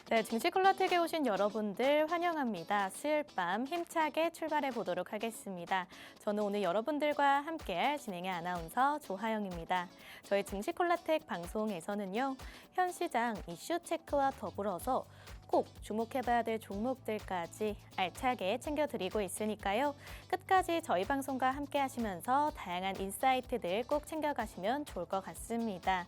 네, 증시 콜라텍에 오신 여러분들 환영합니다. 수요일 밤 힘차게 출발해 보도록 하겠습니다. 저는 오늘 여러분들과 함께할 진행의 아나운서 조하영입니다. 저희 증시 콜라텍 방송에서는요, 현 시장 이슈 체크와 더불어서 꼭 주목해봐야 될 종목들까지 알차게 챙겨드리고 있으니까요. 끝까지 저희 방송과 함께 하시면서 다양한 인사이트들 꼭 챙겨가시면 좋을 것 같습니다.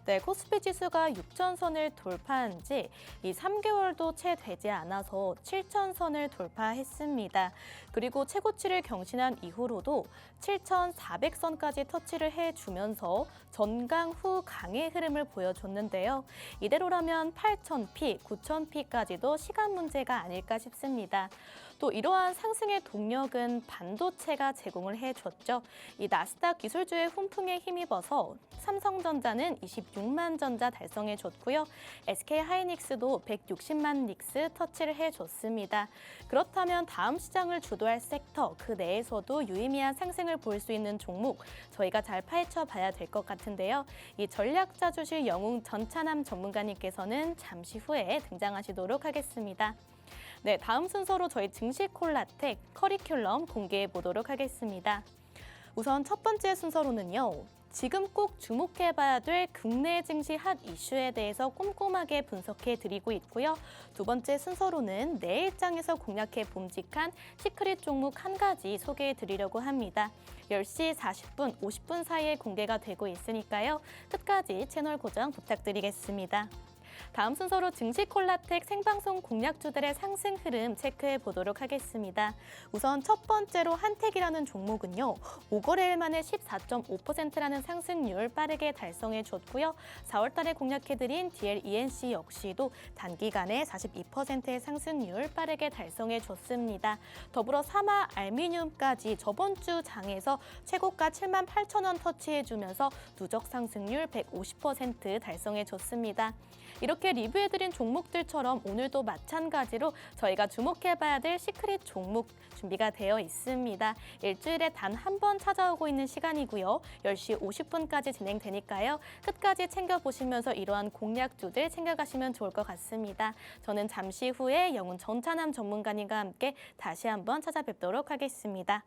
네, 코스피 지수가 6천선을 돌파한 지 이 3개월도 채 되지 않아서 7천선을 돌파했습니다. 그리고 최고치를 경신한 이후로도 7,400선까지 터치를 해주면서 전강 후 강의 흐름을 보여줬는데요. 이대로라면 8,000피, 9,000피까지도 시간 문제가 아닐까 싶습니다. 또 이러한 상승의 동력은 반도체가 제공을 해줬죠. 이 나스닥 기술주의 훈풍에 힘입어서 삼성전자는 26만 전자 달성해줬고요. SK하이닉스도 160만 닉스 터치를 해줬습니다. 그렇다면 다음 시장을 주도할 섹터, 그 내에서도 유의미한 상승을 볼 수 있는 종목, 저희가 잘 파헤쳐 봐야 될 것 같은데요. 이 전략자주실 영웅 전찬함 전문가님께서는 잠시 후에 등장하시도록 하겠습니다. 네, 다음 순서로 저희 증시 콜라텍 커리큘럼 공개해 보도록 하겠습니다. 우선 첫 번째 순서로는요. 지금 꼭 주목해봐야 될 국내 증시 핫 이슈에 대해서 꼼꼼하게 분석해 드리고 있고요. 두 번째 순서로는 내일장에서 공략해 봄직한 시크릿 종목 한 가지 소개해 드리려고 합니다. 10시 40분, 50분 사이에 공개가 되고 있으니까요. 끝까지 채널 고정 부탁드리겠습니다. 다음 순서로 증시 콜라텍 생방송 공략주들의 상승 흐름 체크해 보도록 하겠습니다. 우선 첫 번째로 한택이라는 종목은요. 5거래일 만에 14.5%라는 상승률 빠르게 달성해 줬고요. 4월 달에 공략해드린 DLENC 역시도 단기간에 42%의 상승률 빠르게 달성해 줬습니다. 더불어 사마 알미늄까지 저번 주 장에서 최고가 78,000원 터치해주면서 누적 상승률 150% 달성해 줬습니다. 이렇게 리뷰해드린 종목들처럼 오늘도 마찬가지로 저희가 주목해봐야 될 시크릿 종목 준비가 되어 있습니다. 일주일에 단 한 번 찾아오고 있는 시간이고요. 10시 50분까지 진행되니까요. 끝까지 챙겨보시면서 이러한 공략주들 챙겨가시면 좋을 것 같습니다. 저는 잠시 후에 영훈 전찬함 전문가님과 함께 다시 한번 찾아뵙도록 하겠습니다.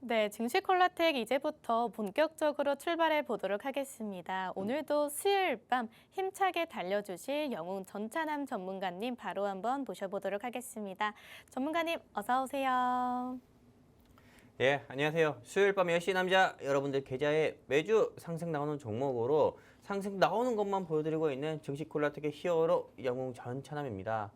네, 증시 콜라텍 이제부터 본격적으로 출발해 보도록 하겠습니다. 오늘도 수요일 밤 힘차게 달려주실 영웅 전찬함 전문가님 바로 한번 모셔보도록 하겠습니다. 전문가님 어서 오세요. 예, 안녕하세요. 수요일 밤 10시 남자 여러분들 계좌에 매주 상승 나오는 종목으로 상승 나오는 것만 보여드리고 있는 증시 콜라텍의 히어로 영웅 전찬함입니다.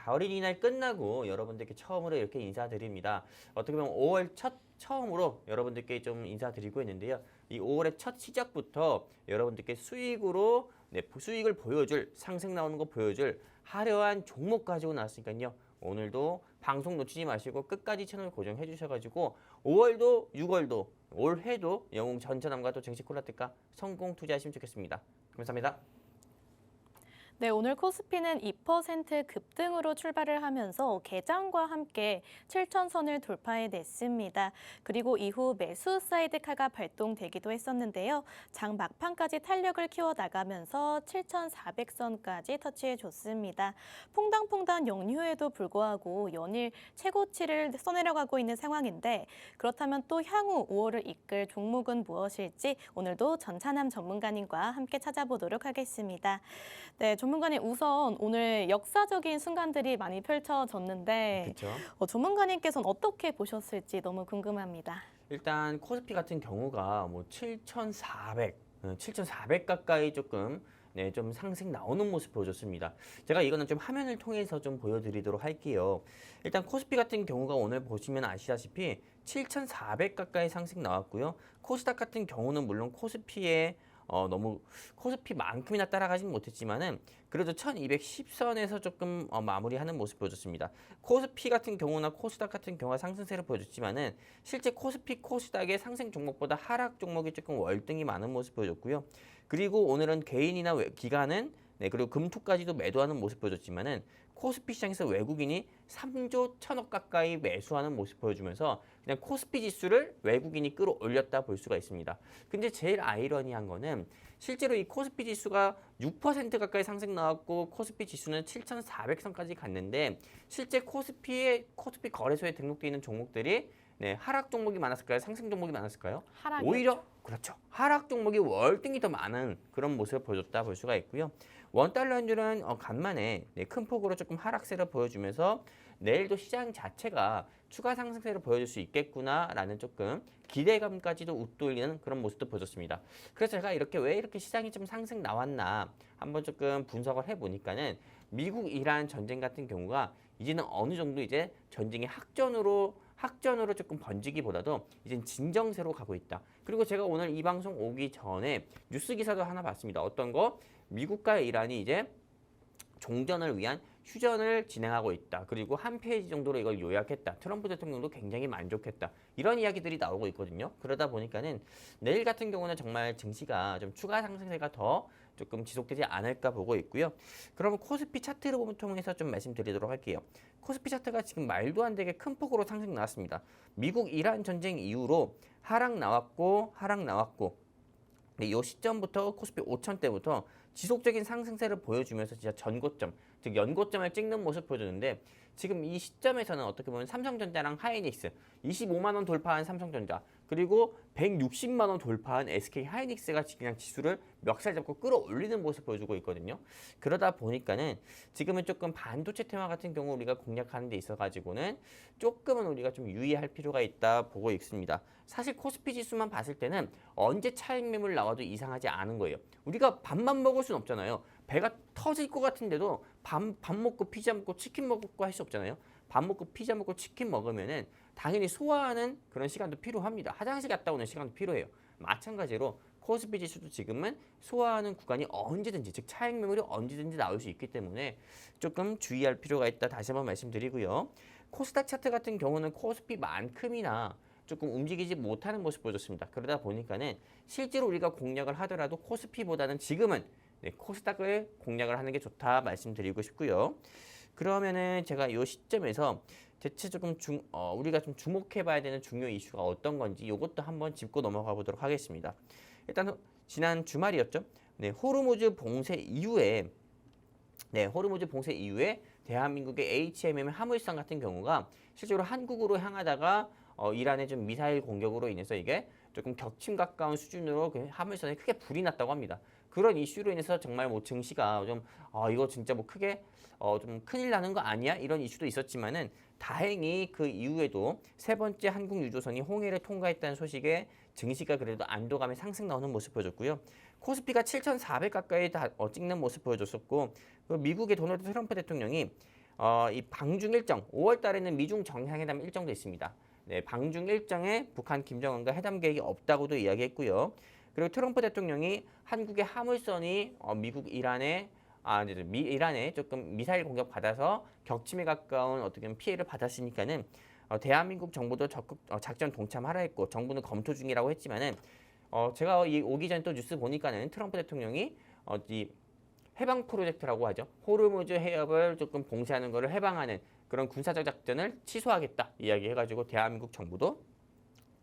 어린이날 끝나고 여러분들께 처음으로 이렇게 인사드립니다. 어떻게 보면 5월 처음으로 여러분들께 좀 인사드리고 있는데요. 이 5월의 첫 시작부터 여러분들께 수익으로 수익을 보여줄, 상승 나오는 거 보여줄 화려한 종목 가지고 나왔으니까요. 오늘도 방송 놓치지 마시고 끝까지 채널 고정해 주셔가지고 5월도 6월도 올해도 영웅 전천함과 또 증시 콜라텍과 성공 투자하시면 좋겠습니다. 감사합니다. 네, 오늘 코스피는 2% 급등으로 출발을 하면서 개장과 함께 7천선을 돌파해냈습니다. 그리고 이후 매수 사이드 칼가 발동되기도 했었는데요. 장 막판까지 탄력을 키워나가면서 7,400선까지 터치해줬습니다. 퐁당퐁당 역류에도 불구하고 연일 최고치를 써내려가고 있는 상황인데 그렇다면 또 향후 5월을 이끌 종목은 무엇일지 오늘도 전찬함 전문가님과 함께 찾아보도록 하겠습니다. 네, 전문가님 우선 오늘 역사적인 순간들이 많이 펼쳐졌는데 그렇죠. 전문가님께서는 어떻게 보셨을지 너무 궁금합니다. 일단 코스피 같은 경우가 뭐 7,400 가까이 조금 좀 상승 나오는 모습 보여줬습니다. 제가 이거는 좀 화면을 통해서 좀 보여드리도록 할게요. 일단 코스피 같은 경우가 오늘 보시면 아시다시피 7,400 가까이 상승 나왔고요. 코스닥 같은 경우는 물론 코스피에 너무 코스피만큼이나 따라가진 못했지만은 그래도 1210선에서 조금 마무리하는 모습 보여줬습니다. 코스피 같은 경우나 코스닥 같은 경우가 상승세를 보여줬지만은 실제 코스피, 코스닥의 상승 종목보다 하락 종목이 조금 월등히 많은 모습 보여줬고요. 그리고 오늘은 개인이나 기관은 그리고 금토까지도 매도하는 모습 보여줬지만은 코스피 시장에서 외국인이 3조 1천억 가까이 매수하는 모습 보여주면서 그냥 코스피 지수를 외국인이 끌어올렸다 볼 수가 있습니다. 근데 제일 아이러니한 거는 실제로 이 코스피 지수가 6% 가까이 상승 나왔고 코스피 지수는 7,400선까지 갔는데 실제 코스피 거래소에 등록되어 있는 종목들이 하락 종목이 많았을까요? 상승 종목이 많았을까요? 하락이었죠. 오히려 그렇죠. 하락 종목이 월등히 더 많은 그런 모습을 보여줬다 볼 수가 있고요. 원달러 환율은 간만에 큰 폭으로 조금 하락세를 보여주면서 내일도 시장 자체가 추가 상승세를 보여줄 수 있겠구나라는 조금 기대감까지도 웃돌리는 그런 모습도 보여줬습니다. 그래서 제가 왜 이렇게 시장이 좀 상승 나왔나 한번 조금 분석을 해보니까는 미국 이란 전쟁 같은 경우가 이제는 어느 정도 이제 전쟁의 학전으로 조금 번지기보다도 이제 진정세로 가고 있다. 그리고 제가 오늘 이 방송 오기 전에 뉴스 기사도 하나 봤습니다. 어떤 거? 미국과 이란이 이제 종전을 위한 휴전을 진행하고 있다. 그리고 한 페이지 정도로 이걸 요약했다. 트럼프 대통령도 굉장히 만족했다. 이런 이야기들이 나오고 있거든요. 그러다 보니까는 내일 같은 경우는 정말 증시가 좀 추가 상승세가 더 조금 지속되지 않을까 보고 있고요. 그러면 코스피 차트를 통해서 좀 말씀드리도록 할게요. 코스피 차트가 지금 말도 안 되게 큰 폭으로 상승 나왔습니다. 미국 이란 전쟁 이후로 하락 나왔고 이 시점부터 코스피 5천대부터 지속적인 상승세를 보여주면서 진짜 전고점, 즉 연고점을 찍는 모습 보여주는데 지금 이 시점에서는 어떻게 보면 삼성전자랑 하이닉스 25만 원 돌파한 삼성전자 그리고 160만 원 돌파한 SK 하이닉스가 그냥 지수를 멱살 잡고 끌어올리는 모습 보여주고 있거든요. 그러다 보니까는 지금은 조금 반도체 테마 같은 경우 우리가 공략하는 데 있어가지고는 조금은 우리가 좀 유의할 필요가 있다 보고 있습니다. 사실 코스피 지수만 봤을 때는 언제 차익 매물 나와도 이상하지 않은 거예요. 우리가 밥만 먹을 수는 없잖아요. 배가 터질 것 같은데도 밥 먹고 피자 먹고 치킨 먹고 할 수 없잖아요. 밥 먹고 피자 먹고 치킨 먹으면은 당연히 소화하는 그런 시간도 필요합니다. 화장실 갔다 오는 시간도 필요해요. 마찬가지로 코스피 지수도 지금은 소화하는 구간이 언제든지 즉 차익 매물이 언제든지 나올 수 있기 때문에 조금 주의할 필요가 있다 다시 한번 말씀드리고요. 코스닥 차트 같은 경우는 코스피만큼이나 조금 움직이지 못하는 모습 보여줬습니다. 그러다 보니까는 실제로 우리가 공략을 하더라도 코스피보다는 지금은 코스닥을 공략을 하는 게 좋다 말씀드리고 싶고요. 그러면은 제가 이 시점에서 대체 조금 우리가 좀 주목해봐야 되는 중요 이슈가 어떤 건지 이것도 한번 짚고 넘어가 보도록 하겠습니다. 일단 지난 주말이었죠. 호르무즈 봉쇄 이후에 대한민국의 HMM 화물선 같은 경우가 실제로 한국으로 향하다가 이란의 좀 미사일 공격으로 인해서 이게 조금 격침 가까운 수준으로 그 화물선에 크게 불이 났다고 합니다. 그런 이슈로 인해서 정말 뭐 증시가 좀 이거 진짜 뭐 크게 좀 큰일 나는 거 아니야? 이런 이슈도 있었지만은 다행히 그 이후에도 세 번째 한국 유조선이 홍해를 통과했다는 소식에 증시가 그래도 안도감에 상승 나오는 모습 보여줬고요. 코스피가 7,400 가까이 찍는 모습 보여줬었고 미국의 도널드 트럼프 대통령이 이 방중 일정 5월 달에는 미중 정상회담 일정도 있습니다. 방중 일정에 북한 김정은과 회담 계획이 없다고도 이야기했고요. 그리고 트럼프 대통령이 한국의 화물선이 미국 이란에 조금 미사일 공격 받아서 격침에 가까운 어떻게 보면 피해를 받았으니까는 대한민국 정부도 적극 작전 동참하라 했고 정부는 검토 중이라고 했지만은 제가 오기 전에 또 뉴스 보니까는 트럼프 대통령이 이 해방 프로젝트라고 하죠. 호르무즈 해협을 조금 봉쇄하는 것을 해방하는 그런 군사적 작전을 취소하겠다 이야기해가지고 대한민국 정부도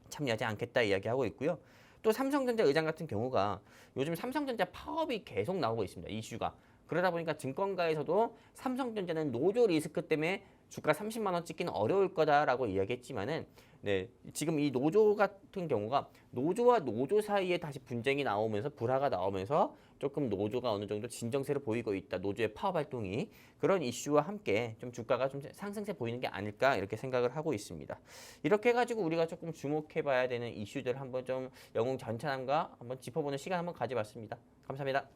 참여하지 않겠다 이야기하고 있고요. 또 삼성전자 의장 같은 경우가 요즘 삼성전자 파업이 계속 나오고 있습니다. 이슈가. 그러다 보니까 증권가에서도 삼성전자는 노조 리스크 때문에 주가 30만 원 찍기는 어려울 거다라고 이야기했지만은 네, 지금 이 노조 같은 경우가 노조와 노조 사이에 다시 분쟁이 나오면서 불화가 나오면서 조금 노조가 어느 정도 진정세를 보이고 있다. 노조의 파업 활동이 그런 이슈와 함께 좀 주가가 좀 상승세 보이는 게 아닐까 이렇게 생각을 하고 있습니다. 이렇게 해가지고 우리가 조금 주목해봐야 되는 이슈들 한번 좀 영웅 전찬함과 한번 짚어보는 시간 한번 가져봤습니다. 감사합니다.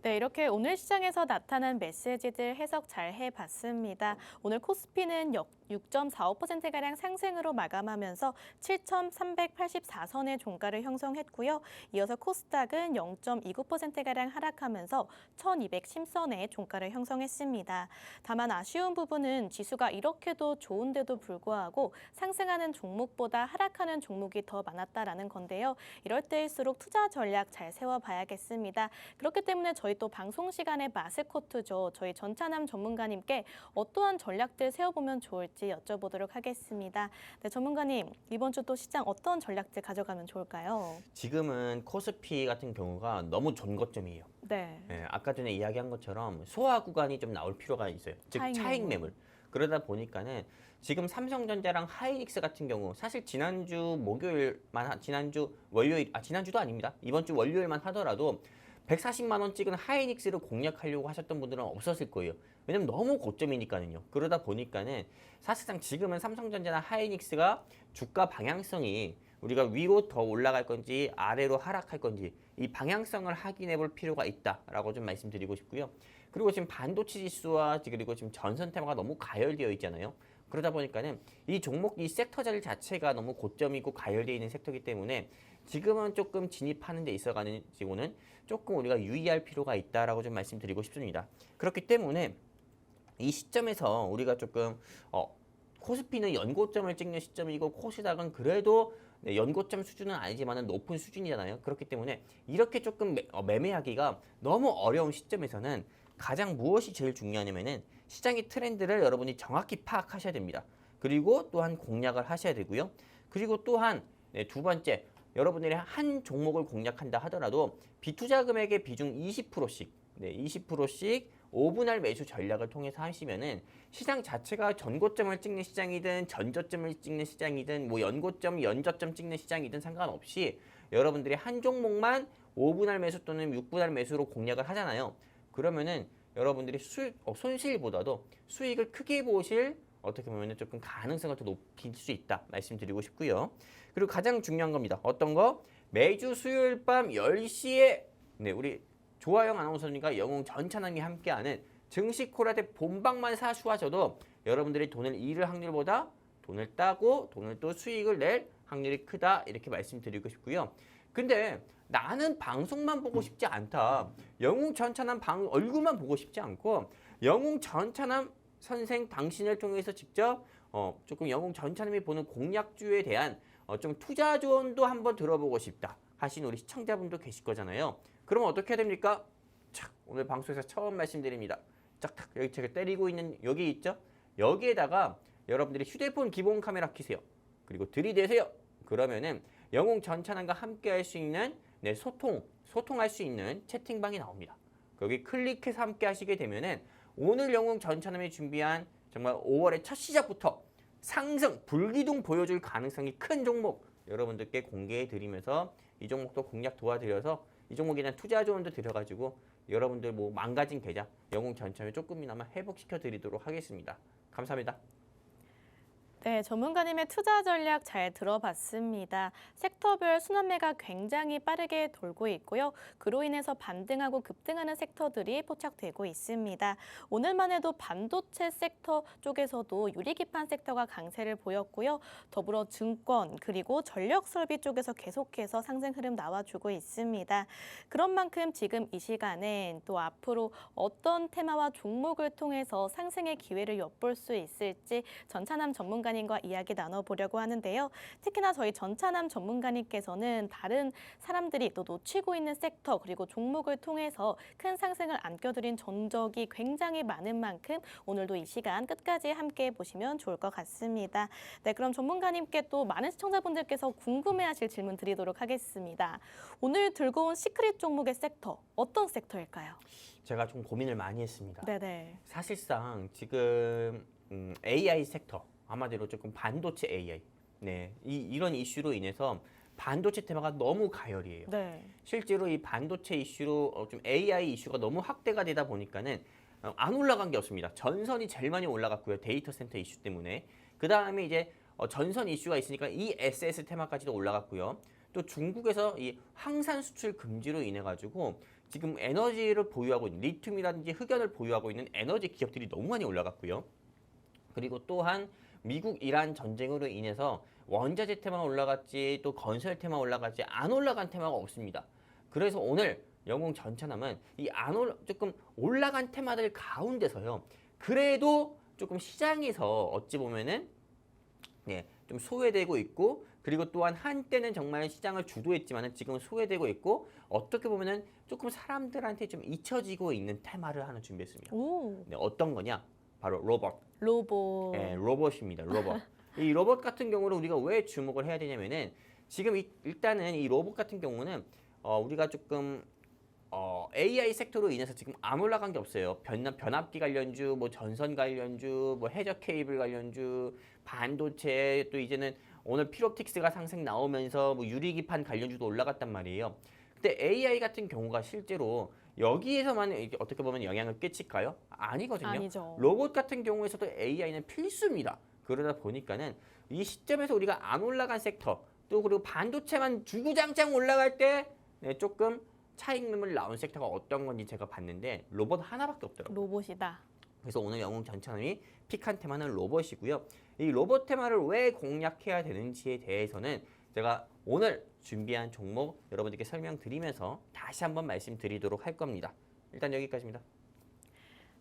네, 이렇게 오늘 시장에서 나타난 메시지들 해석 잘 해봤습니다. 오늘 코스피는 6.45%가량 상승으로 마감하면서 7,384선의 종가를 형성했고요. 이어서 코스닥은 0.29%가량 하락하면서 1,210선의 종가를 형성했습니다. 다만 아쉬운 부분은 지수가 이렇게도 좋은데도 불구하고 상승하는 종목보다 하락하는 종목이 더 많았다라는 건데요. 이럴 때일수록 투자 전략 잘 세워봐야겠습니다. 그렇기 때문에 저희 또 방송 시간의 마스코트죠. 저희 전찬함 전문가님께 어떠한 전략들 세워보면 좋을지 여쭤보도록 하겠습니다. 네, 전문가님, 이번 주 또 시장 어떤 전략들 가져가면 좋을까요? 지금은 코스피 같은 경우가 너무 존거점이에요. 네. 네, 아까 전에 이야기한 것처럼 소화 구간이 좀 나올 필요가 있어요. 즉 차익 매물. 그러다 보니까는 지금 삼성전자랑 하이닉스 같은 경우 사실 지난주 목요일만 지난주 월요일 지난주도 아닙니다. 이번 주 월요일만 하더라도 140만 원 찍은 하이닉스를 공략하려고 하셨던 분들은 없었을 거예요. 왜냐면 너무 고점이니까요. 그러다 보니까는 사실상 지금은 삼성전자나 하이닉스가 주가 방향성이 우리가 위로 더 올라갈 건지 아래로 하락할 건지 이 방향성을 확인해 볼 필요가 있다라고 좀 말씀드리고 싶고요. 그리고 지금 반도체 지수와 그리고 지금 전선 테마가 너무 가열되어 있잖아요. 그러다 보니까는 이 종목, 이 섹터 자체가 너무 고점이고 가열되어 있는 섹터이기 때문에 지금은 조금 진입하는 데 있어가지고는 조금 우리가 유의할 필요가 있다라고 좀 말씀드리고 싶습니다. 그렇기 때문에 이 시점에서 우리가 조금 코스피는 연고점을 찍는 시점이고 코스닥은 그래도 연고점 수준은 아니지만 높은 수준이잖아요. 그렇기 때문에 이렇게 조금 매매하기가 너무 어려운 시점에서는 가장 무엇이 제일 중요하냐면은 시장의 트렌드를 여러분이 정확히 파악하셔야 됩니다. 그리고 또한 공략을 하셔야 되고요. 그리고 또한 두 번째, 여러분들이 한 종목을 공략한다 하더라도 비투자 금액의 비중 20%씩 20%씩 5분할 매수 전략을 통해서 하시면은 시장 자체가 전고점을 찍는 시장이든 전저점을 찍는 시장이든 뭐 연고점, 연저점 찍는 시장이든 상관없이 여러분들이 한 종목만 5분할 매수 또는 6분할 매수로 공략을 하잖아요. 그러면은 여러분들이 손실보다도 수익을 크게 보실 어떻게 보면 조금 가능성을 더 높일 수 있다 말씀드리고 싶고요. 그리고 가장 중요한 겁니다. 어떤 거? 매주 수요일 밤 10시에 우리 조아영 아나운서님과 영웅 전찬함이 함께하는 증시 코라대 본방만 사수하셔도 여러분들이 돈을 잃을 확률보다 돈을 따고 돈을 또 수익을 낼 확률이 크다 이렇게 말씀드리고 싶고요. 근데 나는 방송만 보고 싶지 않다. 영웅 전찬함 얼굴만 보고 싶지 않고 영웅 전찬함 선생 당신을 통해서 직접 조금 영웅 전찬함이 보는 공략주에 대한 좀 투자 조언도 한번 들어보고 싶다 하신 우리 시청자분도 계실 거잖아요. 그러면 어떻게 해야 됩니까? 착, 오늘 방송에서 처음 말씀드립니다. 짝탁 여기 제가 때리고 있는 여기 있죠? 여기에다가 여러분들이 휴대폰 기본 카메라 켜세요. 그리고 들이대세요. 그러면은 영웅 전찬함과 함께 할 수 있는 소통할 수 있는 채팅방이 나옵니다. 거기 클릭해서 함께 하시게 되면은 오늘 영웅 전찬함이 준비한 정말 5월의 첫 시작부터 상승, 불기둥 보여줄 가능성이 큰 종목 여러분들께 공개해 드리면서 이 종목도 공략 도와드려서 이 종목에 대한 투자 조언도 드려가지고 여러분들 뭐 망가진 계좌 영웅 전찬을 조금이나마 회복시켜 드리도록 하겠습니다. 감사합니다. 네, 전문가님의 투자 전략 잘 들어봤습니다. 섹터별 순환매가 굉장히 빠르게 돌고 있고요. 그로 인해서 반등하고 급등하는 섹터들이 포착되고 있습니다. 오늘만 해도 반도체 섹터 쪽에서도 유리기판 섹터가 강세를 보였고요. 더불어 증권 그리고 전력 설비 쪽에서 계속해서 상승 흐름 나와주고 있습니다. 그런 만큼 지금 이 시간엔 또 앞으로 어떤 테마와 종목을 통해서 상승의 기회를 엿볼 수 있을지 전찬남 전문가님과 이야기 나눠보려고 하는데요. 특히나 저희 전찬남 전문가님께서는 다른 사람들이 또 놓치고 있는 섹터 그리고 종목을 통해서 큰 상승을 안겨드린 전적이 굉장히 많은 만큼 오늘도 이 시간 끝까지 함께 보시면 좋을 것 같습니다. 네, 그럼 전문가님께 또 많은 시청자분들께서 궁금해하실 질문 드리도록 하겠습니다. 오늘 들고 온 시크릿 종목의 섹터, 어떤 섹터일까요? 제가 좀 고민을 많이 했습니다. 네네. 사실상 지금 AI 섹터, 한마디로 조금 반도체 AI, 네, 이런 이슈로 인해서 반도체 테마가 너무 가열이에요. 네. 실제로 이 반도체 이슈로 좀 AI 이슈가 너무 확대가 되다 보니까는 안 올라간 게 없습니다. 전선이 제일 많이 올라갔고요. 데이터 센터 이슈 때문에. 그 다음에 이제 전선 이슈가 있으니까 ESS 테마까지도 올라갔고요. 또 중국에서 이 황산 수출 금지로 인해 가지고 지금 에너지를 보유하고 있는 리튬이라든지 흑연을 보유하고 있는 에너지 기업들이 너무 많이 올라갔고요. 그리고 또한 미국 이란 전쟁으로 인해서 원자재 테마 올라갔지 또 건설 테마 올라갔지 안 올라간 테마가 없습니다. 그래서 오늘 영웅 전차남은 조금 올라간 테마들 가운데서요. 그래도 조금 시장에서 어찌 보면은 좀 소외되고 있고 그리고 또한 한때는 정말 시장을 주도했지만은 지금은 소외되고 있고 어떻게 보면은 조금 사람들한테 좀 잊혀지고 있는 테마를 하나 준비했습니다. 오. 네, 어떤 거냐? 바로 로봇. 로봇. 네, 로봇입니다. 로봇. 이 로봇 같은 경우는 우리가 왜 주목을 해야 되냐면은 지금 일단은 이 로봇 같은 경우는 우리가 조금 AI 섹터로 인해서 지금 안 올라간 게 없어요. 변압기 관련주, 뭐 전선 관련주, 뭐 해저 케이블 관련주, 반도체 또 이제는 오늘 필옵틱스가 상승 나오면서 뭐 유리기판 관련주도 올라갔단 말이에요. 근데 AI 같은 경우가 실제로 여기에서만 어떻게 보면 영향을 끼칠까요? 아니거든요. 아니죠. 로봇 같은 경우에서도 AI는 필수입니다. 그러다 보니까는 이 시점에서 우리가 안 올라간 섹터 또 그리고 반도체만 주구장창 올라갈 때 조금 차익 매물 나온 섹터가 어떤 건지 제가 봤는데 로봇 하나밖에 없더라고요. 로봇이다. 그래서 오늘 영웅 전차남이 픽한 테마는 로봇이고요. 이 로봇 테마를 왜 공략해야 되는지에 대해서는 제가 오늘 준비한 종목 여러분들께 설명드리면서 다시 한번 말씀드리도록 할 겁니다. 일단 여기까지입니다.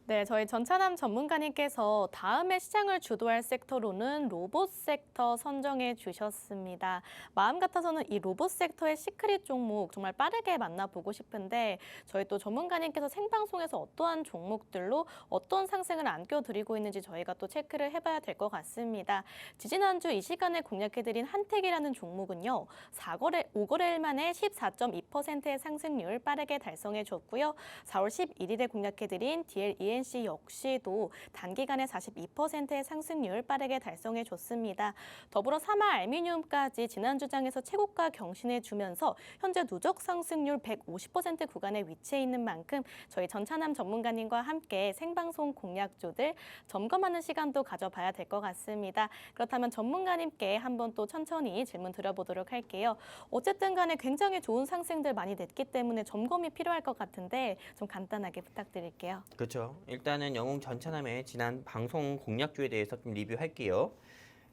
네, 저희 전찬남 전문가님께서 다음에 시장을 주도할 섹터로는 로봇 섹터 선정해 주셨습니다. 마음 같아서는 이 로봇 섹터의 시크릿 종목 정말 빠르게 만나보고 싶은데 저희 또 전문가님께서 생방송에서 어떠한 종목들로 어떤 상승을 안겨드리고 있는지 저희가 또 체크를 해봐야 될 것 같습니다. 지지난주 이 시간에 공략해드린 한택이라는 종목은요. 5거래일 만에 14.2%의 상승률 빠르게 달성해 줬고요. 4월 11일에 공략해드린 DL-ENC 역시도 단기간에 42%의 상승률 빠르게 달성해 줬습니다. 더불어 3화 알미늄까지 지난주장에서 최고가 경신해 주면서 현재 누적 상승률 150% 구간에 위치해 있는 만큼 저희 전찬남 전문가님과 함께 생방송 공략주들 점검하는 시간도 가져봐야 될 것 같습니다. 그렇다면 전문가님께 한번 또 천천히 질문 드려보도록 할게요. 어쨌든 간에 굉장히 좋은 상승들 많이 냈기 때문에 점검이 필요할 것 같은데 좀 간단하게 부탁드릴게요. 그렇죠. 일단은 영웅 전차남의 지난 방송 공략주에 대해서 좀 리뷰할게요.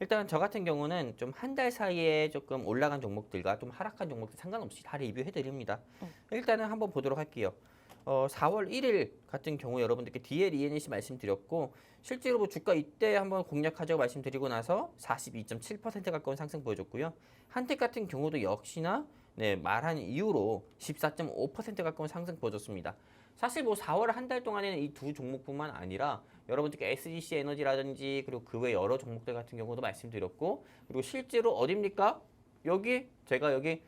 일단 저 같은 경우는 좀 한 달 사이에 조금 올라간 종목들과 좀 하락한 종목들 상관없이 다 리뷰해드립니다. 일단은 한번 보도록 할게요. 4월 1일 같은 경우 여러분들께 DL-ENC 말씀드렸고 실제로 뭐 주가 이때 한번 공략하자고 말씀드리고 나서 42.7% 가까운 상승 보여줬고요. 한택 같은 경우도 역시나 말한 이후로 14.5% 가까운 상승 보여줬습니다. 사실 뭐 4월 한 달 동안에는 이 두 종목뿐만 아니라 여러분들께 SGC 에너지라든지 그리고 그 외 여러 종목들 같은 경우도 말씀드렸고 그리고 실제로 어딥니까? 제가 여기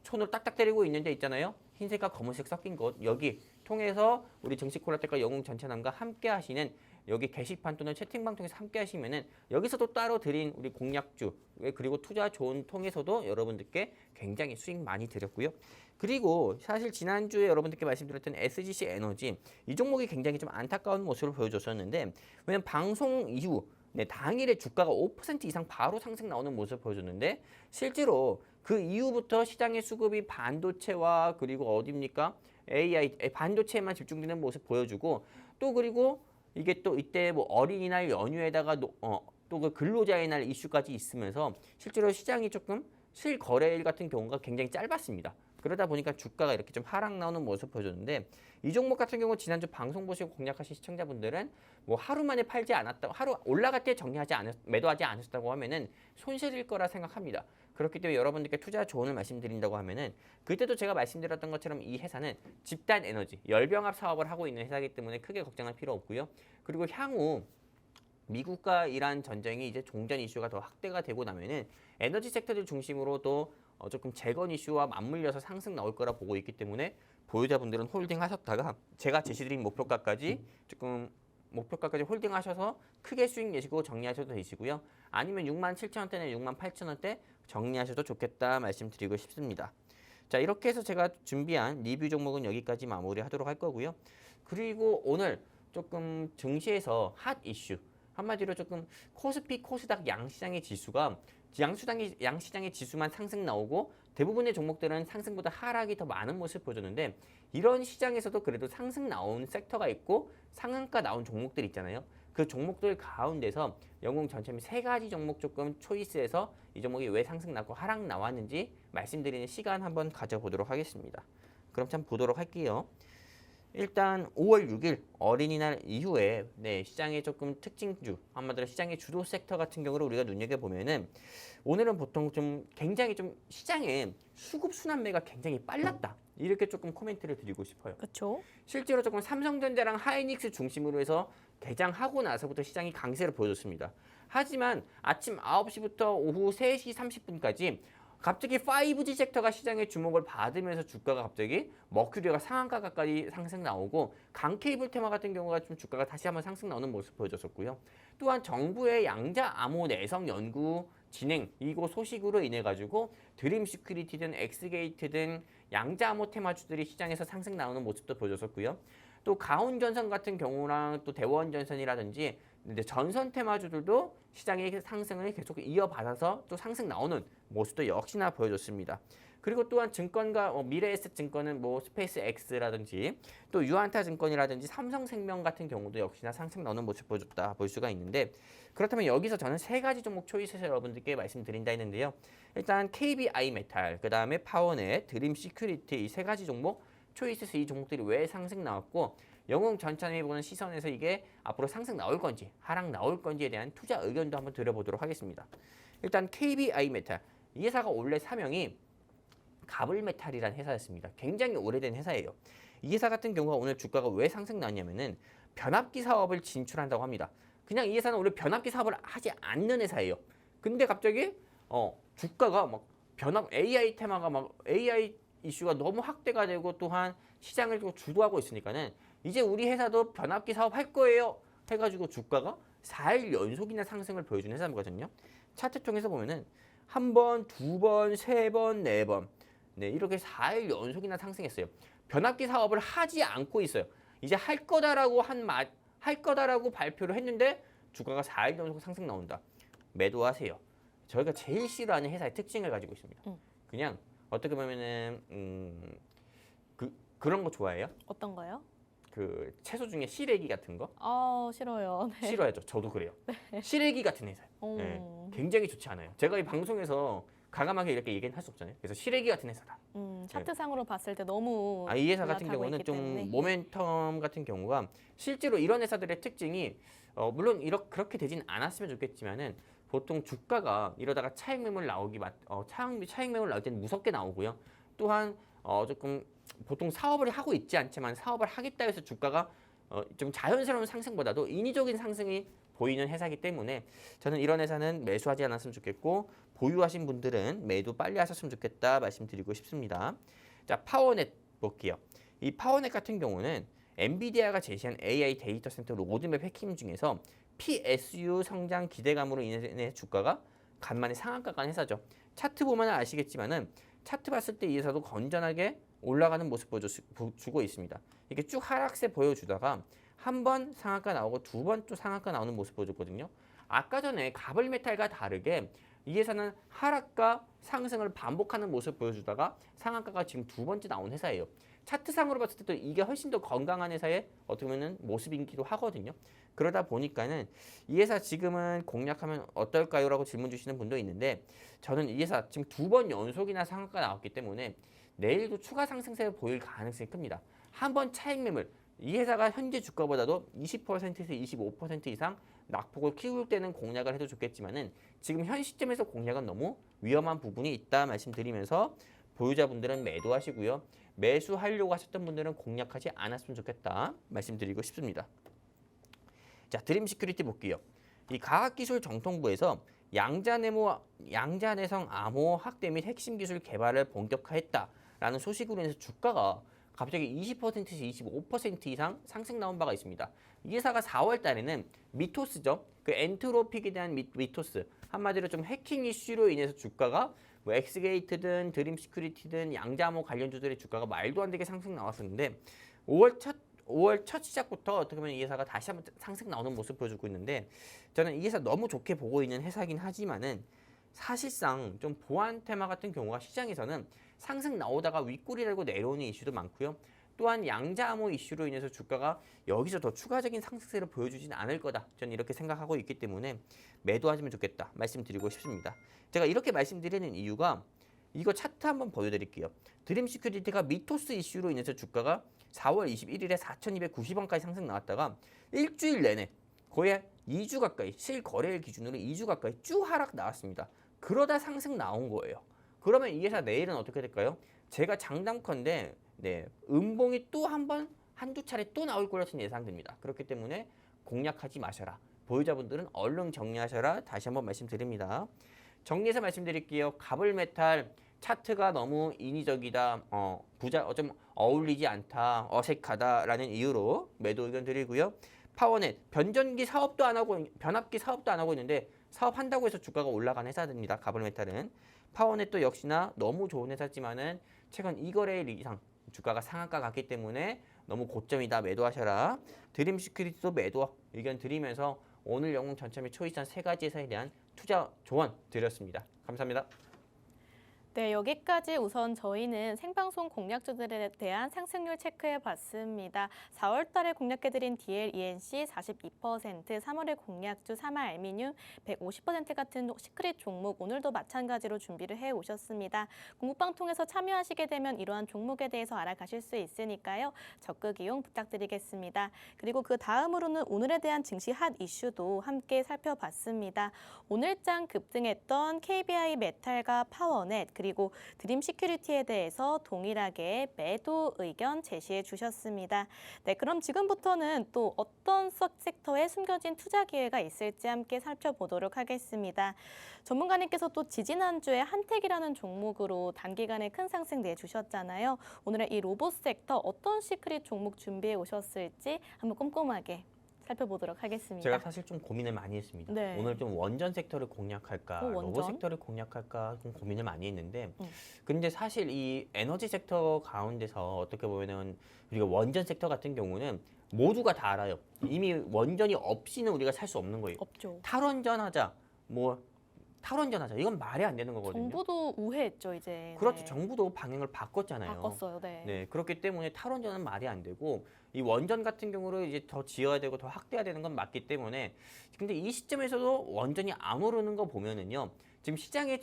손으로 딱딱 때리고 있는 데 있잖아요. 흰색과 검은색 섞인 곳 여기 통해서 우리 정식 콜라텍과 영웅 전차남과 함께 하시는 여기 게시판 또는 채팅방 통해서 함께 하시면은 여기서도 따로 드린 우리 공략주 그리고 투자 좋은 통해서도 여러분들께 굉장히 수익 많이 드렸고요. 그리고 사실 지난주에 여러분들께 말씀드렸던 SGC 에너지 이 종목이 굉장히 좀 안타까운 모습을 보여줬었는데 왜냐면 방송 이후 당일에 주가가 5% 이상 바로 상승 나오는 모습을 보여줬는데 실제로 그 이후부터 시장의 수급이 반도체와 그리고 어디입니까? AI 반도체에만 집중되는 모습 보여주고 또 그리고 이게 또 이때 뭐 어린이날 연휴에다가 또 그 근로자의 날 이슈까지 있으면서 실제로 시장이 조금 실거래일 같은 경우가 굉장히 짧았습니다. 그러다 보니까 주가가 이렇게 좀 하락 나오는 모습 보여줬는데 이 종목 같은 경우 지난주 방송 보시고 공략하신 시청자분들은 뭐 하루 만에 팔지 않았다고 하루 올라갈 때 매도하지 않으셨다고 하면은 손실일 거라 생각합니다. 그렇기 때문에 여러분들께 투자 조언을 말씀드린다고 하면은 그때도 제가 말씀드렸던 것처럼 이 회사는 집단 에너지 열병합 사업을 하고 있는 회사이기 때문에 크게 걱정할 필요 없고요. 그리고 향후 미국과 이란 전쟁이 이제 종전 이슈가 더 확대가 되고 나면은 에너지 섹터들 중심으로도 조금 재건 이슈와 맞물려서 상승 나올 거라 보고 있기 때문에 보유자분들은 홀딩 하셨다가 제가 제시드린 목표가까지 홀딩 하셔서 크게 수익 내시고 정리하셔도 되시고요. 아니면 67,000원대나 68,000원대 정리하셔도 좋겠다 말씀드리고 싶습니다. 자, 이렇게 해서 제가 준비한 리뷰 종목은 여기까지 마무리하도록 할 거고요. 그리고 오늘 조금 증시에서 핫 이슈 한마디로 조금 코스피, 코스닥 양시장의 지수가 양시장의 지수만 상승 나오고 대부분의 종목들은 상승보다 하락이 더 많은 모습을 보여줬는데 이런 시장에서도 그래도 상승 나온 섹터가 있고 상한가 나온 종목들 있잖아요. 그 종목들 가운데서 영웅 전체미 3가지 종목 조금 초이스해서 이 종목이 왜 상승 나고 하락 나왔는지 말씀드리는 시간 한번 가져보도록 하겠습니다. 그럼 참 보도록 할게요. 일단 5월 6일 어린이날 이후에 시장의 조금 특징주, 한마디로 시장의 주도 섹터 같은 경우를 우리가 눈여겨보면은 오늘은 보통 좀 굉장히 좀 시장의 수급 순환매가 굉장히 빨랐다. 이렇게 조금 코멘트를 드리고 싶어요. 그렇죠. 실제로 조금 삼성전자랑 하이닉스 중심으로 해서 개장하고 나서부터 시장이 강세를 보여줬습니다. 하지만 아침 9시부터 오후 3시 30분까지 갑자기 5G 섹터가 시장의 주목을 받으면서 주가가 갑자기 머큐리가 상한가 가까이 상승 나오고 강 케이블 테마 같은 경우가 좀 주가가 다시 한번 상승 나오는 모습 보여줬었고요. 또한 정부의 양자 암호 내성 연구 진행 이거 소식으로 인해 가지고 드림 시큐리티든 엑스게이트든 양자 암호 테마주들이 시장에서 상승 나오는 모습도 보여줬었고요. 또 가온전선 같은 경우랑 또 대원전선이라든지 전선 테마주들도 시장의 상승을 계속 이어받아서 또 상승 나오는 모습도 역시나 보여줬습니다. 그리고 또한 증권가 미래에셋증권은 뭐 스페이스X라든지 또 유안타 증권이라든지 삼성생명 같은 경우도 역시나 상승 나오는 모습 보여줬다 볼 수가 있는데 그렇다면 여기서 저는 3가지 종목 초이스해서 여러분들께 말씀드린다 했는데요. 일단 KBI메탈, 그 다음에 파워넷, 드림 시큐리티 이 3가지 종목 초이스에서 이 종목들이 왜 상승 나왔고 영웅 전천에 보는 시선에서 이게 앞으로 상승 나올 건지 하락 나올 건지에 대한 투자 의견도 한번 드려보도록 하겠습니다. 일단 KBI메탈 이 회사가 원래 사명이 가블메탈이라는 회사였습니다. 굉장히 오래된 회사예요. 이 회사 같은 경우가 오늘 주가가 왜 상승 나왔냐면은 변압기 사업을 진출한다고 합니다. 그냥 이 회사는 원래 변압기 사업을 하지 않는 회사예요. 근데 갑자기 주가가 막 AI 테마가 막 AI 이슈가 너무 확대가 되고 또한 시장을 주도하고 있으니까는 이제 우리 회사도 변압기 사업 할 거예요 해가지고 주가가 4일 연속이나 상승을 보여준 회사거든요. 차트 통해서 보면은 한 번, 두 번, 세 번, 네 번 이렇게 4일 연속이나 상승했어요. 변압기 사업을 하지 않고 있어요. 이제 할 거다라고 발표를 했는데 주가가 4일 연속 상승 나온다. 매도하세요. 저희가 제일 싫어하는 회사의 특징을 가지고 있습니다. 그냥 어떻게 보면은 그런 거 좋아해요? 어떤 거요? 그 채소 중에 시래기 같은 거? 싫어요. 네. 싫어하죠. 저도 그래요. 시래기 같은 회사요. 네, 굉장히 좋지 않아요. 제가 이 방송에서 과감하게 이렇게 얘기는 할 수 없잖아요. 그래서 시래기 같은 회사다. 차트상으로 봤을 때 너무 이 회사 같은 올라타고 경우는 있기 좀 때문에. 모멘텀 같은 경우가 실제로 이런 회사들의 특징이 물론 그렇게 되진 않았으면 좋겠지만은 보통 주가가 이러다가 차익 매물 차익 매물 나올 때는 무섭게 나오고요. 또한 조금 보통 사업을 하고 있지 않지만 사업을 하겠다 해서 주가가 좀 자연스러운 상승보다도 인위적인 상승이 보이는 회사이기 때문에 저는 이런 회사는 매수하지 않았으면 좋겠고 보유하신 분들은 매도 빨리 하셨으면 좋겠다 말씀드리고 싶습니다. 자, 파워넷 볼게요. 이 파워넷 같은 경우는 엔비디아가 제시한 AI 데이터 센터 로드맵 핵심 중에서 PSU 성장 기대감으로 인해 주가가 간만에 상한가 간 회사죠. 차트 보면 아시겠지만은 차트 봤을 때 이 회사도 건전하게 올라가는 모습 보여주고 있습니다. 이게 쭉 하락세 보여주다가 한 번 상한가 나오고 두 번 또 상한가 나오는 모습 보여줬거든요. 아까 전에 가벌메탈과 다르게 이 회사는 하락과 상승을 반복하는 모습 보여주다가 상한가가 지금 두 번째 나온 회사예요. 차트상으로 봤을 때도 이게 훨씬 더 건강한 회사의 어떻게 보면 모습이기도 하거든요. 그러다 보니까는 이 회사 지금은 공략하면 어떨까요? 라고 질문 주시는 분도 있는데 저는 이 회사 지금 두 번 연속이나 상한가 나왔기 때문에 내일도 추가 상승세를 보일 가능성이 큽니다. 한 번 차익 매물, 이 회사가 현재 주가보다도 20%에서 25% 이상 낙폭을 키울 때는 공략을 해도 좋겠지만은 지금 현 시점에서 공략은 너무 위험한 부분이 있다 말씀드리면서 보유자분들은 매도하시고요. 매수하려고 하셨던 분들은 공략하지 않았으면 좋겠다 말씀드리고 싶습니다. 자, 드림 시큐리티 볼게요. 이 과학기술 정통부에서 양자내성 암호 확대 및 핵심 기술 개발을 본격화했다라는 소식으로 인해서 주가가 갑자기 20%에서 25% 이상 상승 나온 바가 있습니다. 이 회사가 4월 달에는 미토스죠. 그 엔트로픽에 대한 미토스. 한마디로 좀 해킹 이슈로 인해서 주가가 뭐 엑스게이트든 드림 시큐리티든 양자암호 관련주들의 주가가 말도 안 되게 상승 나왔었는데 5월 첫 시작부터 어떻게 보면 이 회사가 다시 한번 상승 나오는 모습 보여주고 있는데 저는 이 회사 너무 좋게 보고 있는 회사긴 하지만은 사실상 좀 보안 테마 같은 경우가 시장에서는 상승 나오다가 윗골이라고 내려오는 이슈도 많고요. 또한 양자암호 이슈로 인해서 주가가 여기서 더 추가적인 상승세를 보여주진 않을 거다. 저는 이렇게 생각하고 있기 때문에 매도하시면 좋겠다 말씀드리고 싶습니다. 제가 이렇게 말씀드리는 이유가 이거 차트 한번 보여드릴게요. 드림 시큐리티가 미토스 이슈로 인해서 주가가 4월 21일에 4,290원까지 상승 나왔다가 일주일 내내 거의 2주 가까이 실거래일 기준으로 2주 가까이 쭉 하락 나왔습니다. 그러다 상승 나온 거예요. 그러면 이 회사 내일은 어떻게 될까요? 제가 장담컨대 음봉이 또 한두 차례 또 나올 거라는 예상됩니다. 그렇기 때문에 공략하지 마셔라. 보유자분들은 얼른 정리하셔라. 다시 한번 말씀드립니다. 정리해서 말씀드릴게요. 가벌메탈 차트가 너무 인위적이다, 좀 어울리지 않다, 어색하다라는 이유로 매도 의견 드리고요. 파워넷 변전기 사업도 안 하고 변압기 사업도 안 하고 있는데 사업한다고 해서 주가가 올라간 회사입니다. 가벌메탈은 파워넷도 역시나 너무 좋은 회사지만은 최근 2거래일 이상 주가가 상한가 갔기 때문에 너무 고점이다 매도하셔라. 드림 시큐리티도 매도 의견 드리면서 오늘 영웅 전체 및 초이스한 세 가지 회사에 대한 투자 조언 드렸습니다. 감사합니다. 네, 여기까지 우선 저희는 생방송 공략주들에 대한 상승률 체크해 봤습니다. 4월 달에 공략해드린 DL, ENC 42%, 3월에 공략주 사마 알미늄 150% 같은 시크릿 종목 오늘도 마찬가지로 준비를 해 오셨습니다. 공부방 통해서 참여하시게 되면 이러한 종목에 대해서 알아가실 수 있으니까요. 적극 이용 부탁드리겠습니다. 그리고 그 다음으로는 오늘에 대한 증시 핫 이슈도 함께 살펴봤습니다. 오늘장 급등했던 KBI 메탈과 파워넷 그리고 드림 시큐리티에 대해서 동일하게 매도 의견 제시해 주셨습니다. 네, 그럼 지금부터는 또 어떤 섹터에 숨겨진 투자 기회가 있을지 함께 살펴보도록 하겠습니다. 전문가님께서 또 지지난주에 한택이라는 종목으로 단기간에 큰 상승 내주셨잖아요. 오늘의 이 로봇 섹터 어떤 시크릿 종목 준비해 오셨을지 한번 꼼꼼하게 살펴보도록 하겠습니다. 제가 사실 좀 고민을 많이 했습니다. 네. 오늘 좀 원전 섹터를 공략할까, 원전? 로봇 섹터를 공략할까 좀 고민을 많이 했는데 근데 사실 이 에너지 섹터 가운데서 어떻게 보면은 우리가 원전 섹터 같은 경우는 모두가 다 알아요. 이미 원전이 없이는 우리가 살 수 없는 거예요. 없죠. 탈원전하자, 탈원전하자. 이건 말이 안 되는 거거든요. 정부도 우회했죠, 이제. 그렇죠. 네. 정부도 방향을 바꿨잖아요. 바꿨어요, 네. 네, 그렇기 때문에 탈원전은 말이 안 되고 이 원전 같은 경우를 이제 더 지어야 되고 더 확대해야 되는 건 맞기 때문에 근데 이 시점에서도 원전이 안 오르는 거 보면은요. 지금 시장이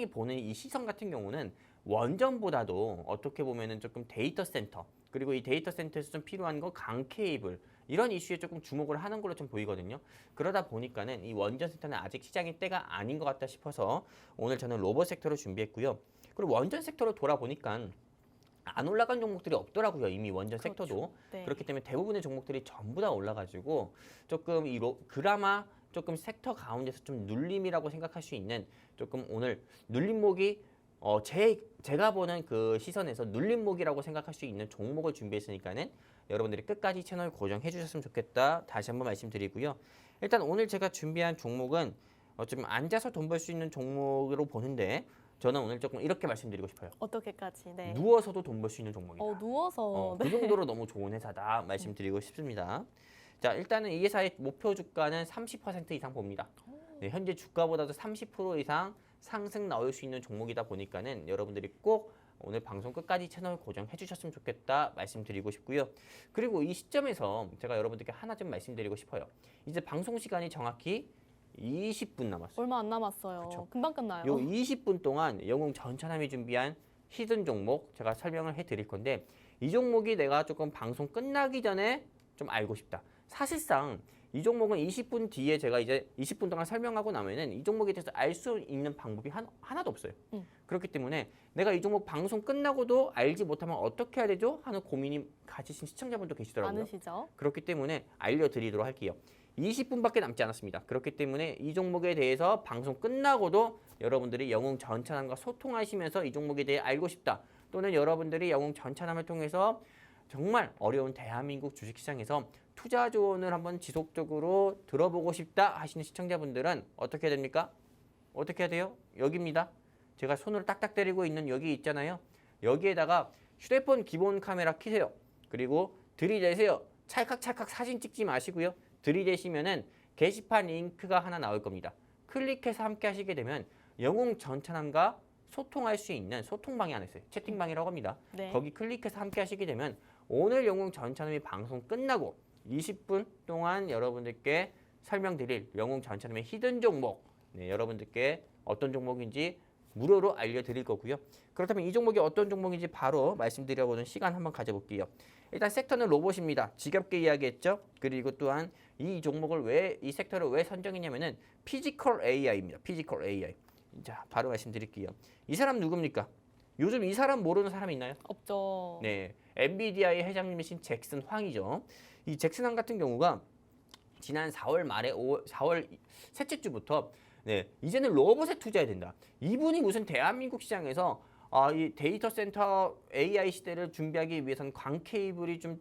보는 이 시선 같은 경우는 원전보다도 어떻게 보면은 조금 데이터 센터 그리고 이 데이터 센터에서 좀 필요한 거 강 케이블 이런 이슈에 조금 주목을 하는 걸로 좀 보이거든요. 그러다 보니까는 이 원전 섹터는 아직 시장의 때가 아닌 것 같다 싶어서 오늘 저는 로봇 섹터를 준비했고요. 그리고 원전 섹터로 돌아보니까 안 올라간 종목들이 없더라고요. 이미 원전 그렇죠. 섹터도. 네. 그렇기 때문에 대부분의 종목들이 전부 다 올라가지고 조금 그나마 조금 섹터 가운데서 좀 눌림이라고 생각할 수 있는 조금 오늘 눌림목이 제가 보는 그 시선에서 눌림목이라고 생각할 수 있는 종목을 준비했으니까는 여러분들이 끝까지 채널 고정해 주셨으면 좋겠다. 다시 한번 말씀드리고요. 일단 오늘 제가 준비한 종목은 좀 앉아서 돈 벌 수 있는 종목으로 보는데 저는 오늘 조금 이렇게 말씀드리고 싶어요. 어떻게까지? 네. 누워서도 돈 벌 수 있는 종목이다. 누워서. 그 정도로 너무 좋은 회사다 말씀드리고 싶습니다. 자, 일단은 이 회사의 목표 주가는 30% 이상 봅니다. 네, 현재 주가보다도 30% 이상 상승 나올 수 있는 종목이다 보니까는 여러분들이 꼭 오늘 방송 끝까지 채널 고정해 주셨으면 좋겠다 말씀드리고 싶고요. 그리고 이 시점에서 제가 여러분들께 하나 좀 말씀드리고 싶어요. 이제 방송 시간이 정확히 20분 남았어요. 얼마 안 남았어요. 그쵸. 금방 끝나요. 요 20분 동안 영웅 전차남이 준비한 히든 종목 제가 설명을 해드릴 건데 이 종목이 내가 조금 방송 끝나기 전에 좀 알고 싶다. 사실상 이 종목은 20분 뒤에 제가 이제 20분 동안 설명하고 나면은 이 종목에 대해서 알 수 있는 방법이 하나도 없어요. 그렇기 때문에 내가 이 종목 방송 끝나고도 알지 못하면 어떻게 해야 되죠? 하는 고민이 가지신 시청자분도 계시더라고요. 많으시죠? 그렇기 때문에 알려드리도록 할게요. 20분밖에 남지 않았습니다. 그렇기 때문에 이 종목에 대해서 방송 끝나고도 여러분들이 영웅 전차남과 소통하시면서 이 종목에 대해 알고 싶다. 또는 여러분들이 영웅 전차남을 통해서 정말 어려운 대한민국 주식시장에서 투자 조언을 한번 지속적으로 들어보고 싶다 하시는 시청자분들은 어떻게 해야 됩니까? 어떻게 해야 돼요? 여기입니다. 제가 손으로 딱딱 때리고 있는 여기 있잖아요. 여기에다가 휴대폰 기본 카메라 켜세요. 그리고 들이대세요. 찰칵찰칵 사진 찍지 마시고요. 들이대시면은 게시판 링크가 하나 나올 겁니다. 클릭해서 함께 하시게 되면 영웅 전차남과 소통할 수 있는 소통방이 하나 있어요. 채팅방이라고 합니다. 네. 거기 클릭해서 함께 하시게 되면 오늘 영웅 전차남이 방송 끝나고 20분 동안 여러분들께 설명드릴 영웅 전차남의 히든 종목 여러분들께 어떤 종목인지 무료로 알려드릴 거고요. 그렇다면 이 종목이 어떤 종목인지 바로 말씀드려보는 시간 한번 가져볼게요. 일단 섹터는 로봇입니다. 지겹게 이야기했죠. 그리고 또한 이 종목을 이 섹터를 왜 선정했냐면은 피지컬 AI입니다. 피지컬 AI. 자, 바로 말씀드릴게요. 이 사람 누굽니까? 요즘 이 사람 모르는 사람 있나요? 없죠. 네, 엔비디아의 회장님이신 잭슨 황이죠. 이 잭슨 황 같은 경우가 지난 4월 말에 4월 셋째 주부터 이제는 로봇에 투자해야 된다. 이분이 무슨 대한민국 시장에서 이 데이터 센터 AI 시대를 준비하기 위해서는 광 케이블이 좀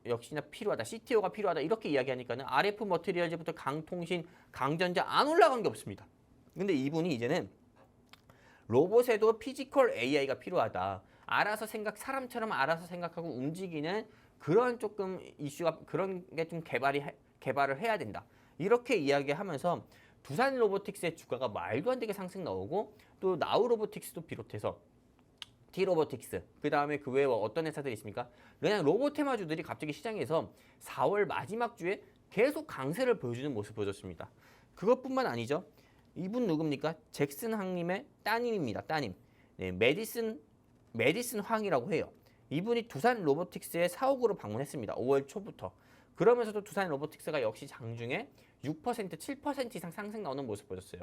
역시나 필요하다. CTO가 필요하다. 이렇게 이야기하니까는 RF 머티리얼즈부터 강통신, 강전자 안 올라간 게 없습니다. 근데 이분이 이제는 로봇에도 피지컬 AI가 필요하다. 알아서 사람처럼 알아서 생각하고 움직이는 그런 조금 이슈가 그런 게 좀 개발을 해야 된다. 이렇게 이야기하면서 두산 로보틱스의 주가가 말도 안 되게 상승 나오고 또 나우 로보틱스도 비롯해서 T로보틱스 그 다음에 그 외에 어떤 회사들이 있습니까? 그냥 로봇 테마주들이 갑자기 시장에서 4월 마지막 주에 계속 강세를 보여주는 모습을 보여줬습니다. 그것뿐만 아니죠. 이분 누굽니까? 잭슨 황님의 따님입니다. 따님. 네, 메디슨 황이라고 해요. 이분이 두산 로보틱스의 사옥으로 방문했습니다. 5월 초부터. 그러면서도 두산 로보틱스가 역시 장중에 6%, 7% 이상 상승 나오는 모습 보였어요.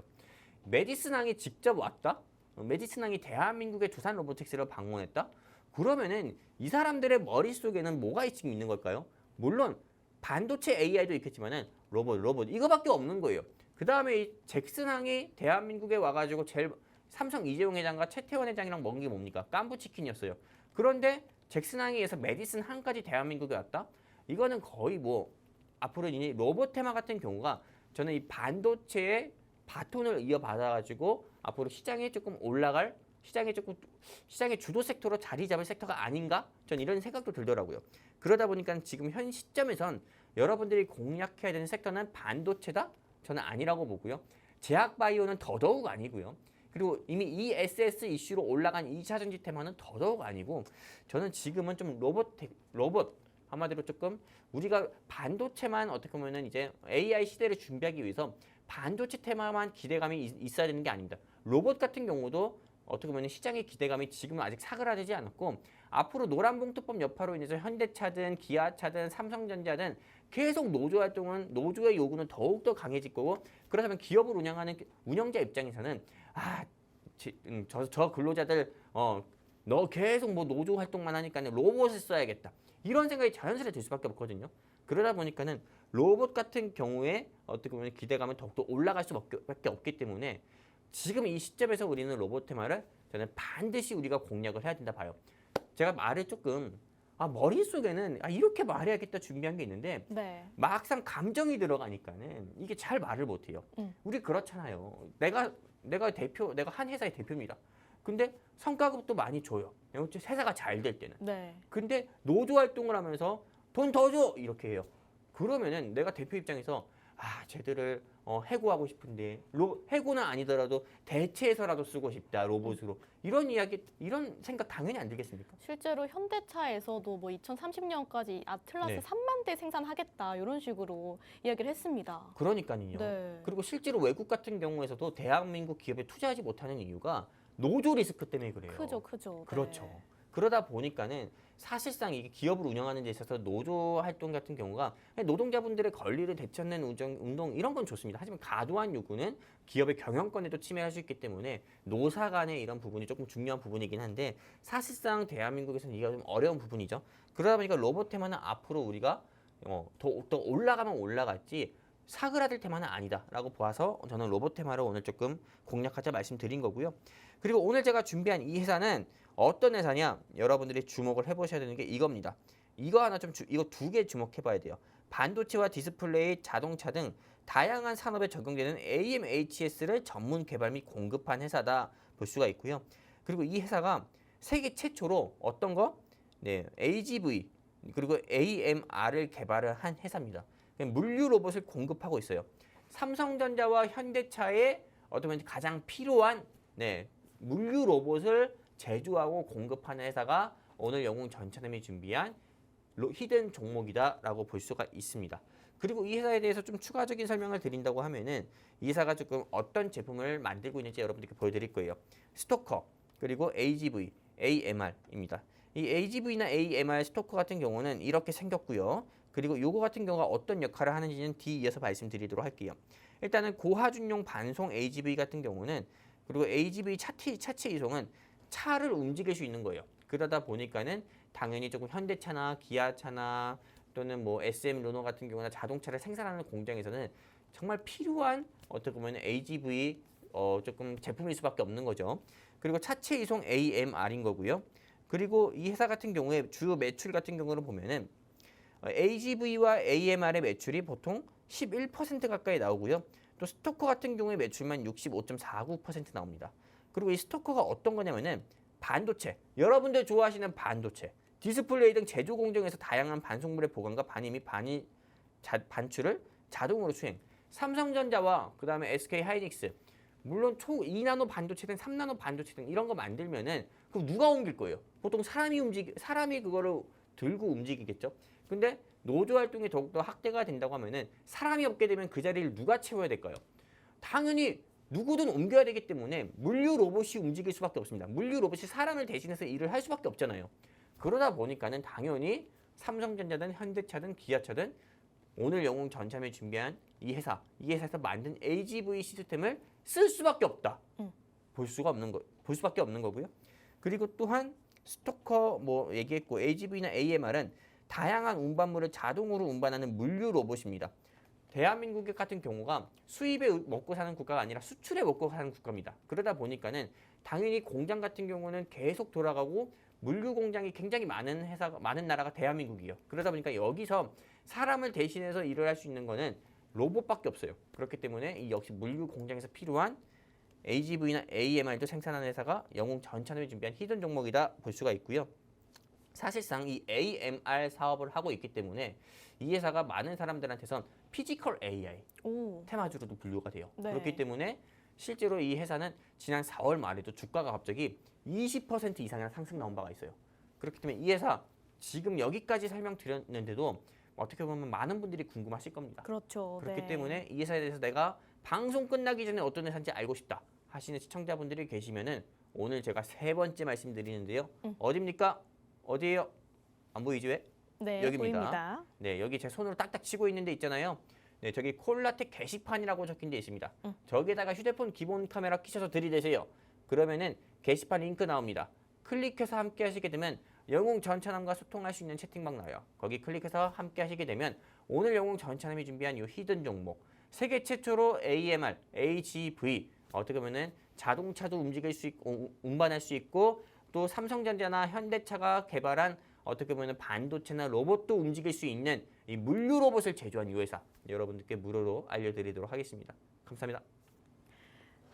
메디슨 황이 직접 왔다? 메디슨 황이 대한민국의 두산 로보틱스를 방문했다? 그러면은 이 사람들의 머릿속에는 뭐가 지금 있는 걸까요? 물론 반도체 AI도 있겠지만은 로봇 이거밖에 없는 거예요. 그 다음에 이 잭슨 황이 대한민국에 와가지고 삼성 이재용 회장과 최태원 회장이랑 먹은 게 뭡니까? 깐부치킨이었어요. 그런데 잭슨 황에 의해서 메디슨 황까지 대한민국에 왔다? 이거는 거의 앞으로 이 로봇 테마 같은 경우가 저는 이 반도체의 바톤을 이어받아가지고 앞으로 시장에 조금 올라갈 시장의 주도 섹터로 자리 잡을 섹터가 아닌가? 전 이런 생각도 들더라고요. 그러다 보니까 지금 현 시점에선 여러분들이 공략해야 되는 섹터는 반도체다? 저는 아니라고 보고요. 제약바이오는 더더욱 아니고요. 그리고 이미 ESS 이슈로 올라간 2차 전지 테마는 더더욱 아니고 저는 지금은 좀 로봇 한마디로 조금 우리가 반도체만 어떻게 보면은 이제 AI 시대를 준비하기 위해서 반도체 테마만 기대감이 있어야 되는 게 아닙니다. 로봇 같은 경우도 어떻게 보면 시장의 기대감이 지금은 아직 사그라들지 않았고 앞으로 노란봉투법 여파로 인해서 현대차든 기아차든 삼성전자든 계속 노조의 요구는 더욱더 강해질 거고 그렇다면 기업을 운영하는 운영자 입장에서는 저 근로자들 너 계속 노조 활동만 하니까 로봇을 써야겠다. 이런 생각이 자연스레 들 수밖에 없거든요. 그러다 보니까는 로봇 같은 경우에 어떻게 보면 기대감은 더욱더 올라갈 수밖에 없기 때문에 지금 이 시점에서 우리는 로봇 테마를 저는 반드시 우리가 공략을 해야 된다 봐요. 제가 말을 조금 머릿속에는 이렇게 말해야겠다 준비한 게 있는데 네. 막상 감정이 들어가니까는 이게 잘 말을 못해요. 우리 그렇잖아요. 내가 한 회사의 대표입니다. 근데 성과급도 많이 줘요. 회사가 잘 될 때는. 네. 근데 노조 활동을 하면서 돈 더 줘! 이렇게 해요. 그러면은 내가 대표 입장에서 쟤들을 해고하고 싶은데 해고는 아니더라도 대체해서라도 쓰고 싶다 로봇으로 이런 이야기 이런 생각 당연히 안 들겠습니까? 실제로 현대차에서도 뭐 2030년까지 아틀라스 네. 3만 대 생산하겠다 이런 식으로 이야기를 했습니다. 그러니까요. 네. 그리고 실제로 외국 같은 경우에서도 대한민국 기업에 투자하지 못하는 이유가 노조 리스크 때문에 그래요. 크죠. 그렇죠. 네. 그러다 보니까는 사실상 이게 기업을 운영하는 데 있어서 노조 활동 같은 경우가 노동자분들의 권리를 되찾는 운동 이런 건 좋습니다. 하지만 과도한 요구는 기업의 경영권에도 침해할 수 있기 때문에 노사 간의 이런 부분이 조금 중요한 부분이긴 한데 사실상 대한민국에서는 이게 좀 어려운 부분이죠. 그러다 보니까 로봇 테마는 앞으로 우리가 더 올라가면 올라갈지 사그라들 테마는 아니다라고 보아서 저는 로봇 테마를 오늘 조금 공략하자 말씀드린 거고요. 그리고 오늘 제가 준비한 이 회사는 어떤 회사냐? 여러분들이 주목을 해보셔야 되는 게 이겁니다. 이거 두 개 주목해봐야 돼요. 반도체와 디스플레이, 자동차 등 다양한 산업에 적용되는 AMHS를 전문 개발 및 공급한 회사다 볼 수가 있고요. 그리고 이 회사가 세계 최초로 어떤 거? 네, AGV 그리고 AMR을 개발을 한 회사입니다. 물류 로봇을 공급하고 있어요. 삼성전자와 현대차에 어쩌면 가장 필요한 물류 로봇을 제조하고 공급하는 회사가 오늘 영웅 전차남이 준비한 히든 종목이다라고 볼 수가 있습니다. 그리고 이 회사에 대해서 좀 추가적인 설명을 드린다고 하면은 이 회사가 조금 어떤 제품을 만들고 있는지 여러분들께 보여드릴 거예요. 스토커 그리고 AGV, AMR입니다. 이 AGV나 AMR 스토커 같은 경우는 이렇게 생겼고요. 그리고 요거 같은 경우가 어떤 역할을 하는지는 뒤 이어서 말씀드리도록 할게요. 일단은 고하준용 반송 AGV 같은 경우는 그리고 AGV 차체 이송은 차를 움직일 수 있는 거예요. 그러다 보니까는 당연히 조금 현대차나 기아차나 또는 뭐 SM 르노 같은 경우나 자동차를 생산하는 공장에서는 정말 필요한 어떻게 보면 AGV 조금 제품일 수밖에 없는 거죠. 그리고 차체 이송 AMR인 거고요. 그리고 이 회사 같은 경우에 주요 매출 같은 경우를 보면은 AGV와 AMR의 매출이 보통 11% 가까이 나오고요. 또 스토커 같은 경우에 매출만 65.49% 나옵니다. 그리고 이 스토커가 어떤 거냐면은 반도체, 여러분들 좋아하시는 반도체, 디스플레이 등 제조 공정에서 다양한 반송물의 보관과 반입 및 반출을 자동으로 수행. 삼성전자와 그다음에 SK 하이닉스, 물론 2나노 반도체 등 3나노 반도체 등 이런 거 만들면은 그럼 누가 옮길 거예요? 보통 사람이 그거를 들고 움직이겠죠. 근데 노조 활동이 더욱더 확대가 된다고 하면은 사람이 없게 되면 그 자리를 누가 채워야 될까요? 당연히 누구든 옮겨야 되기 때문에 물류 로봇이 움직일 수밖에 없습니다. 물류 로봇이 사람을 대신해서 일을 할 수밖에 없잖아요. 그러다 보니까는 당연히 삼성전자든 현대차든 기아차든 오늘 영웅 전참에 준비한 이 회사에서 만든 AGV 시스템을 쓸 수밖에 없다. 볼 수밖에 없는 거고요. 그리고 또한 스토커 얘기했고 AGV나 AMR은 다양한 운반물을 자동으로 운반하는 물류 로봇입니다. 대한민국 같은 경우가 수입에 먹고 사는 국가가 아니라 수출에 먹고 사는 국가입니다. 그러다 보니까는 당연히 공장 같은 경우는 계속 돌아가고 물류 공장이 굉장히 많은 나라가 대한민국이에요. 그러다 보니까 여기서 사람을 대신해서 일을 할 수 있는 거는 로봇밖에 없어요. 그렇기 때문에 이 역시 물류 공장에서 필요한 AGV나 AMR도 생산하는 회사가 영웅 전차남이 준비한 히든 종목이다 볼 수가 있고요. 사실상 이 AMR 사업을 하고 있기 때문에 이 회사가 많은 사람들한테선 피지컬 AI 테마주로도 분류가 돼요. 네. 그렇기 때문에 실제로 이 회사는 지난 4월 말에도 주가가 갑자기 20% 이상의 상승 나온 바가 있어요. 그렇기 때문에 이 회사 지금 여기까지 설명드렸는데도 어떻게 보면 많은 분들이 궁금하실 겁니다. 그렇죠. 그렇기 네. 때문에 이 회사에 대해서 내가 방송 끝나기 전에 어떤 회사인지 알고 싶다 하시는 시청자분들이 계시면은 오늘 제가 3번째 말씀드리는데요. 어디입니까? 어디예요? 안 보이죠? 왜? 네, 여기입니다. 보입니다. 네, 여기 제 손으로 딱딱 치고 있는 데 있잖아요. 네, 저기 콜라텍 게시판이라고 적힌 데 있습니다. 저기에다가 휴대폰 기본 카메라 끼셔서 들이대세요. 그러면은 게시판 링크 나옵니다. 클릭해서 함께 하시게 되면 영웅 전차남과 소통할 수 있는 채팅방 나와요. 거기 클릭해서 함께 하시게 되면 오늘 영웅 전차남이 준비한 이 히든 종목 세계 최초로 AMR, AGV 어떻게 보면은 자동차도 움직일 수 있고 운반할 수 있고 또 삼성전자나 현대차가 개발한 어떻게 보면 반도체나 로봇도 움직일 수 있는 이 물류 로봇을 제조한 이 회사 여러분들께 무료로 알려드리도록 하겠습니다. 감사합니다.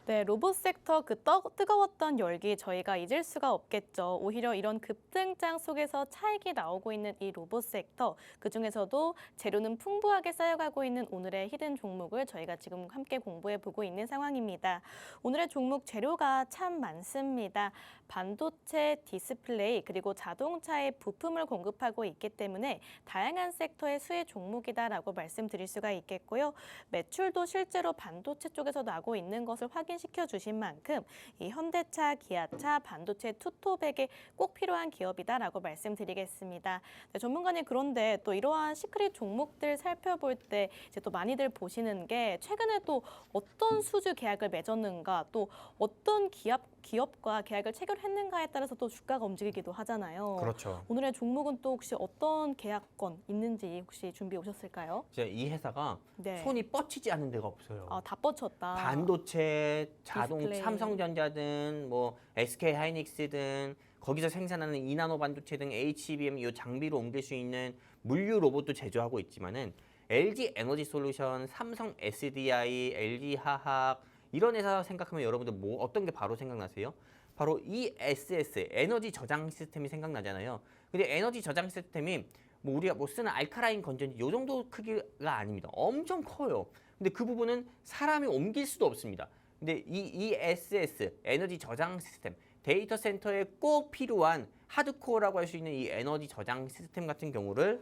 네, 로봇 섹터 그 뜨거웠던 열기 저희가 잊을 수가 없겠죠. 오히려 이런 급등장 속에서 차익이 나오고 있는 이 로봇 섹터, 그중에서도 재료는 풍부하게 쌓여가고 있는 오늘의 히든 종목을 저희가 지금 함께 공부해 보고 있는 상황입니다. 오늘의 종목 재료가 참 많습니다. 반도체, 디스플레이, 그리고 자동차의 부품을 공급하고 있기 때문에 다양한 섹터의 수혜 종목이다라고 말씀드릴 수가 있겠고요. 매출도 실제로 반도체 쪽에서 나고 있는 것을 확인시켜 주신 만큼 이 현대차, 기아차, 반도체 투톱에게 꼭 필요한 기업이다라고 말씀드리겠습니다. 네, 전문가님 그런데 또 이러한 시크릿 종목들 살펴볼 때 이제 또 많이들 보시는 게 최근에 또 어떤 수주 계약을 맺었는가, 또 어떤 기업과 계약을 체결했는가에 따라서 또 주가가 움직이기도 하잖아요. 그렇죠. 오늘의 종목은 또 혹시 어떤 계약건 있는지 혹시 준비해 오셨을까요? 이제 이 회사가 네. 손이 뻗치지 않는 데가 없어요. 아, 다 뻗쳤다. 반도체, 자동, 디스플레이. 삼성전자든 뭐 SK 하이닉스든 거기서 생산하는 이나노 반도체 등 HBM 이 장비로 옮길 수 있는 물류 로봇도 제조하고 있지만은 LG 에너지 솔루션, 삼성 SDI, LG 화학 이런 회사 생각하면 여러분들 뭐 어떤 게 바로 생각나세요? 바로 ESS 에너지 저장 시스템이 생각나잖아요. 근데 에너지 저장 시스템이 뭐 우리가 뭐 쓰는 알카라인 건전지 요 정도 크기가 아닙니다. 엄청 커요. 근데 그 부분은 사람이 옮길 수도 없습니다. 근데 이 ESS 에너지 저장 시스템 데이터 센터에 꼭 필요한 하드코어라고 할 수 있는 이 에너지 저장 시스템 같은 경우를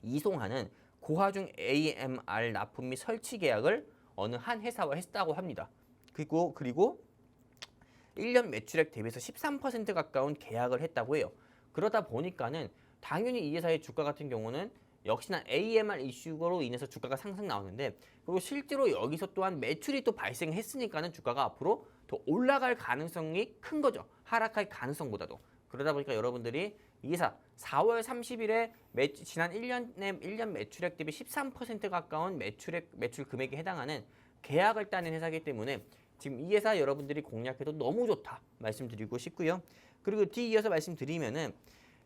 이송하는 고화중 AMR 납품 및 설치 계약을 어느 한 회사와 했다고 합니다. 그리고 1년 매출액 대비해서 13% 가까운 계약을 했다고 해요. 그러다 보니까는 당연히 이 회사의 주가 같은 경우는 역시나 AMR 이슈로 인해서 주가가 상승 나오는데, 그리고 실제로 여기서 또한 매출이 또 발생했으니까는 주가가 앞으로 더 올라갈 가능성이 큰 거죠. 하락할 가능성보다도. 그러다 보니까 여러분들이 이 회사 4월 30일에 지난 1년 매출액 대비 13% 가까운 매출 금액에 해당하는 계약을 따낸 회사이기 때문에 지금 이 회사 여러분들이 공략해도 너무 좋다 말씀드리고 싶고요. 그리고 뒤이어서 말씀드리면은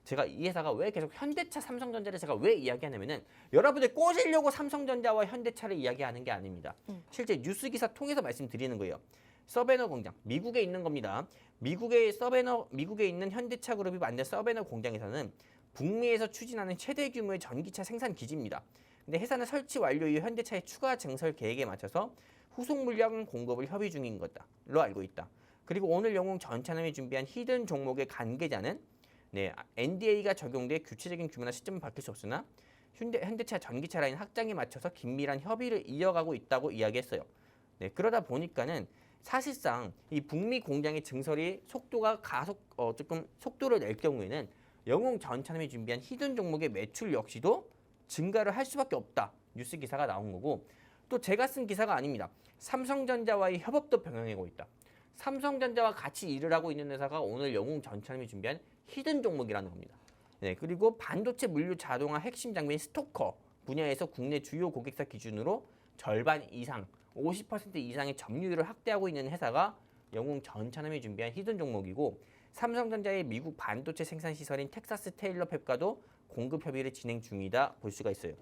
제가 이 회사가 왜 계속 현대차, 삼성전자를 제가 왜 이야기하냐면은 여러분들 꼬시려고 삼성전자와 현대차를 이야기하는 게 아닙니다. 실제 뉴스 기사 통해서 말씀드리는 거예요. 서베너 공장, 미국에 있는 겁니다. 미국에 있는 현대차 그룹이 만든 서베너 공장에서는 북미에서 추진하는 최대 규모의 전기차 생산 기지입니다. 근데 회사는 설치 완료 이후 현대차의 추가 증설 계획에 맞춰서 후속 물량 공급을 협의 중인 것으로 알고 있다. 그리고 오늘 영웅 전차남이 준비한 히든 종목의 관계자는 NDA가 적용돼 구체적인 규모나 시점은 밝힐 수 없으나 현대차 전기차 라인 확장에 맞춰서 긴밀한 협의를 이어가고 있다고 이야기했어요. 그러다 보니까는 사실상 이 북미 공장의 증설이 조금 속도를 낼 경우에는 영웅 전차남이 준비한 히든 종목의 매출 역시도 증가를 할 수밖에 없다. 뉴스 기사가 나온 거고, 또 제가 쓴 기사가 아닙니다. 삼성전자와의 협업도 병행하고 있다. 삼성전자와 같이 일을 하고 있는 회사가 오늘 영웅 전차남이 준비한 히든 종목이라는 겁니다. 그리고 반도체 물류 자동화 핵심 장비인 스토커 분야에서 국내 주요 고객사 기준으로 절반 이상, 50% 이상의 점유율을 확대하고 있는 회사가 영웅 전차남이 준비한 히든 종목이고, 삼성전자의 미국 반도체 생산 시설인 텍사스 테일러 팹과도 공급 협의를 진행 중이다 볼 수가 있어요.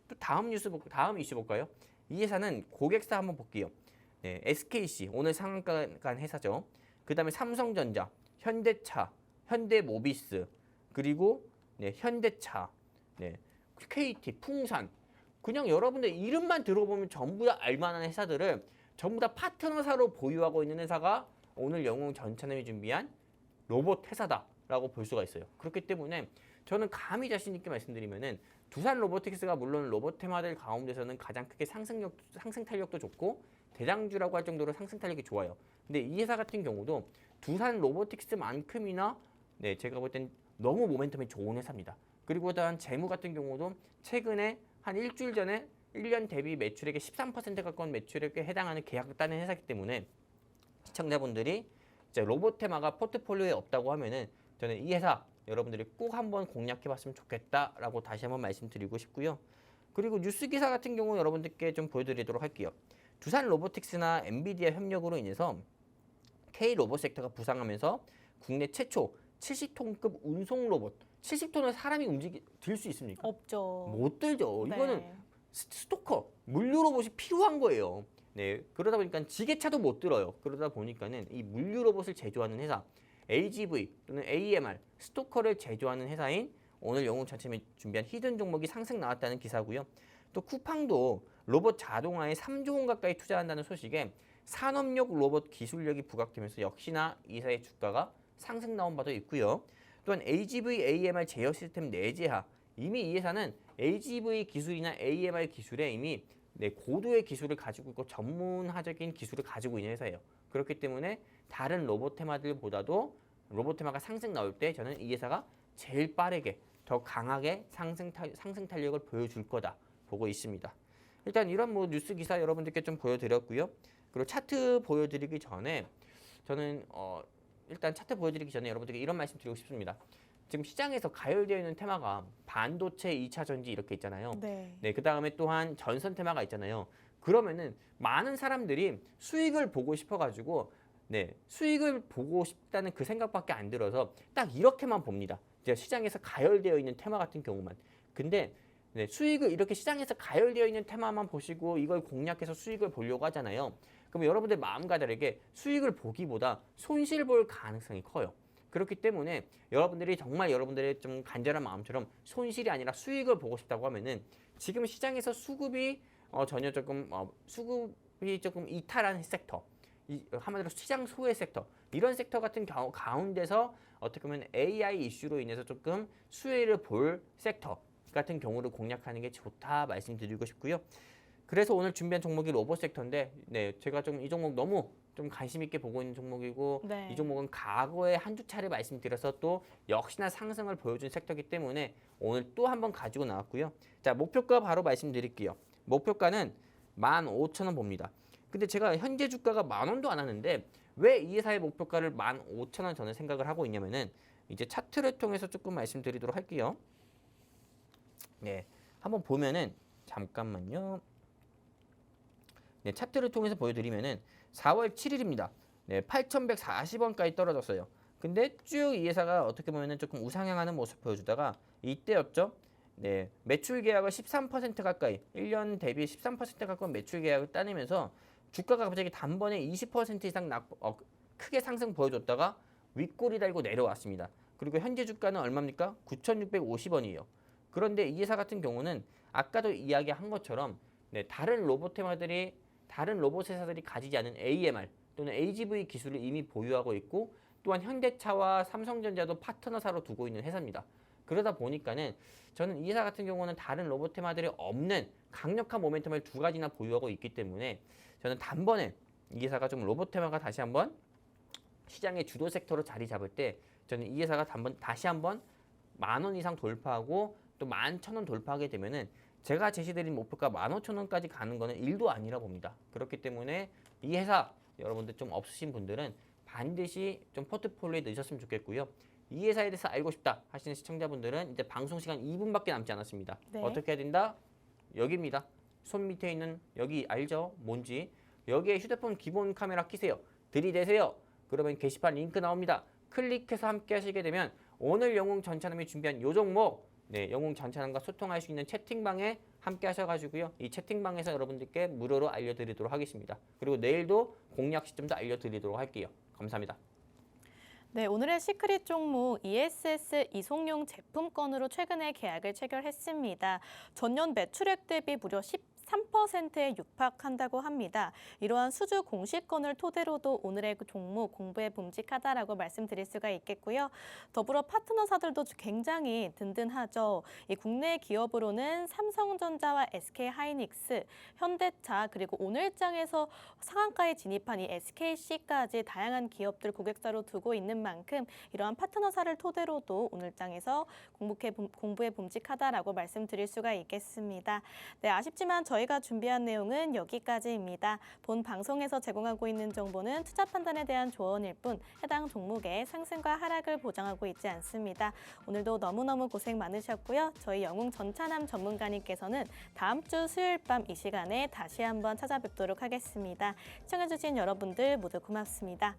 또 다음 이슈 볼까요? 이 회사는 고객사 한번 볼게요. SKC 오늘 상한가 간 회사죠. 그 다음에 삼성전자, 현대차, 현대모비스, 그리고 현대차, KT, 풍산. 그냥 여러분들 이름만 들어보면 전부 다 알만한 회사들을 전부 다 파트너사로 보유하고 있는 회사가 오늘 영웅 전차남이 준비한 로봇 회사다라고 볼 수가 있어요. 그렇기 때문에 저는 감히 자신 있게 말씀드리면은 두산 로보틱스가 물론 로봇 테마들 가운데서는 가장 크게 상승 탄력도 좋고 대장주라고 할 정도로 상승 탄력이 좋아요. 근데 이 회사 같은 경우도 두산 로보틱스만큼이나 제가 볼 땐 너무 모멘텀이 좋은 회사입니다. 그리고 또한 재무 같은 경우도 최근에 한 일주일 전에 1년 대비 매출액의 13% 가까운 매출액에 해당하는 계약을 따낸 회사이기 때문에 시청자분들이 이제 로봇 테마가 포트폴리오에 없다고 하면은 저는 이 회사 여러분들이 꼭 한번 공략해봤으면 좋겠다라고 다시 한번 말씀드리고 싶고요. 그리고 뉴스 기사 같은 경우 여러분들께 좀 보여드리도록 할게요. 두산 로보틱스나 엔비디아 협력으로 인해서 K 로봇 섹터가 부상하면서 국내 최초 70톤급 운송 로봇, 70톤을 사람이 들 수 있습니까? 없죠. 못 들죠. 네. 이거는 스토커, 물류 로봇이 필요한 거예요. 네, 그러다 보니까 지게차도 못 들어요. 그러다 보니까는 이 물류 로봇을 제조하는 회사, AGV 또는 AMR, 스토커를 제조하는 회사인 오늘 영웅 전체에 준비한 히든 종목이 상승 나왔다는 기사고요. 또 쿠팡도 로봇 자동화에 3조 원 가까이 투자한다는 소식에 산업용 로봇 기술력이 부각되면서 역시나 이 회사의 주가가 상승 나온 바도 있고요. 또한 AGV, AMR 제어 시스템 내재화, 이미 이 회사는 AGV 기술이나 AMR 기술에 이미 고도의 기술을 가지고 있고 전문화적인 기술을 가지고 있는 회사예요. 그렇기 때문에 다른 로봇 테마들보다도 로봇 테마가 상승 나올 때 저는 이 회사가 제일 빠르게 더 강하게 상승 탄력을 보여줄 거다 보고 있습니다. 일단 이런 뉴스 기사 여러분들께 좀 보여드렸고요. 그리고 차트 보여드리기 전에 저는 일단 차트 보여드리기 전에 여러분들께 이런 말씀 드리고 싶습니다. 지금 시장에서 가열되어 있는 테마가 반도체, 2차 전지 이렇게 있잖아요. 네. 그 다음에 또한 전선 테마가 있잖아요. 그러면은 많은 사람들이 수익을 보고 싶어가지고 수익을 보고 싶다는 그 생각밖에 안 들어서 딱 이렇게만 봅니다. 이제 시장에서 가열되어 있는 테마 같은 경우만. 근데 수익을 이렇게 시장에서 가열되어 있는 테마만 보시고 이걸 공략해서 수익을 보려고 하잖아요. 그럼 여러분들 마음과 다르게 수익을 보기보다 손실 볼 가능성이 커요. 그렇기 때문에 여러분들이 정말 여러분들의 좀 간절한 마음처럼 손실이 아니라 수익을 보고 싶다고 하면은 지금 시장에서 수급이 전혀 수급이 조금 이탈한 섹터, 한마디로 시장 소외 섹터, 이런 섹터 같은 경우 가운데서 어떻게 보면 AI 이슈로 인해서 조금 수혜를 볼 섹터 같은 경우를 공략하는 게 좋다 말씀드리고 싶고요. 그래서 오늘 준비한 종목이 로봇 섹터인데, 제가 좀 이 종목 너무 좀 관심 있게 보고 있는 종목이고, 이 종목은 과거에 한두 차례 말씀드려서 또 역시나 상승을 보여준 섹터이기 때문에 오늘 또 한번 가지고 나왔고요. 자, 목표가 바로 말씀드릴게요. 목표가는 15,000원 봅니다. 근데 제가 현재 주가가 10,000원도 안 하는데 왜 이 회사의 목표가를 15,000원 저는 생각을 하고 있냐면은 이제 차트를 통해서 조금 말씀드리도록 할게요. 한번 보면은 잠깐만요. 차트를 통해서 보여드리면은 4월 7일입니다. 8,140원까지 떨어졌어요. 근데 쭉 이 회사가 어떻게 보면은 조금 우상향하는 모습 보여주다가 이때였죠. 매출 계약을 13% 가까이, 1년 대비 13% 가까운 매출 계약을 따내면서 주가가 갑자기 단번에 20% 이상 크게 상승 보여줬다가 윗골이 달고 내려왔습니다. 그리고 현재 주가는 얼마입니까? 9,650원이에요. 그런데 이 회사 같은 경우는 아까도 이야기한 것처럼 다른 로봇 회사들이 가지지 않은 AMR 또는 AGV 기술을 이미 보유하고 있고, 또한 현대차와 삼성전자도 파트너사로 두고 있는 회사입니다. 그러다 보니까는 저는 이 회사 같은 경우는 다른 로봇 테마들이 없는 강력한 모멘텀을 두 가지나 보유하고 있기 때문에 저는 단번에 이 회사가 좀 로봇 테마가 다시 한번 시장의 주도 섹터로 자리 잡을 때 저는 이 회사가 다시 한번 10,000원 이상 돌파하고 또 11,000원 돌파하게 되면은 제가 제시드린 목표가 15,000원까지 가는 거는 1도 아니라 봅니다. 그렇기 때문에 이 회사 여러분들 좀 없으신 분들은 반드시 좀 포트폴리오에 넣으셨으면 좋겠고요. 이 회사에 대해서 알고 싶다 하시는 시청자분들은 이제 방송 시간 2분밖에 남지 않았습니다. 어떻게 해야 된다? 여기입니다. 손 밑에 있는 여기 알죠? 뭔지. 여기에 휴대폰 기본 카메라 켜세요. 들이대세요. 그러면 게시판 링크 나옵니다. 클릭해서 함께 하시게 되면 오늘 영웅 전차남이 준비한 요 종목, 영웅 전차남과 소통할 수 있는 채팅방에 함께 하셔가지고요. 이 채팅방에서 여러분들께 무료로 알려드리도록 하겠습니다. 그리고 내일도 공략 시점도 알려드리도록 할게요. 감사합니다. 오늘의 시크릿 종목 ESS 이송용 제품권으로 최근에 계약을 체결했습니다. 전년 매출액 대비 무려 13%에 육박한다고 합니다. 이러한 수주 공시권을 토대로도 오늘의 종목 공부에 봄직하다라고 말씀드릴 수가 있겠고요. 더불어 파트너사들도 굉장히 든든하죠. 이 국내 기업으로는 삼성전자와 SK하이닉스, 현대차, 그리고 오늘장에서 상한가에 진입한 이 SKC까지 다양한 기업들 고객사로 두고 있는 만큼 이러한 파트너사를 토대로도 오늘장에서 공부에 봄직하다라고 말씀드릴 수가 있겠습니다. 아쉽지만 저희 저희가 준비한 내용은 여기까지입니다. 본 방송에서 제공하고 있는 정보는 투자 판단에 대한 조언일 뿐 해당 종목의 상승과 하락을 보장하고 있지 않습니다. 오늘도 너무너무 고생 많으셨고요. 저희 영웅 전찬함 전문가님께서는 다음 주 수요일 밤 이 시간에 다시 한번 찾아뵙도록 하겠습니다. 시청해주신 여러분들 모두 고맙습니다.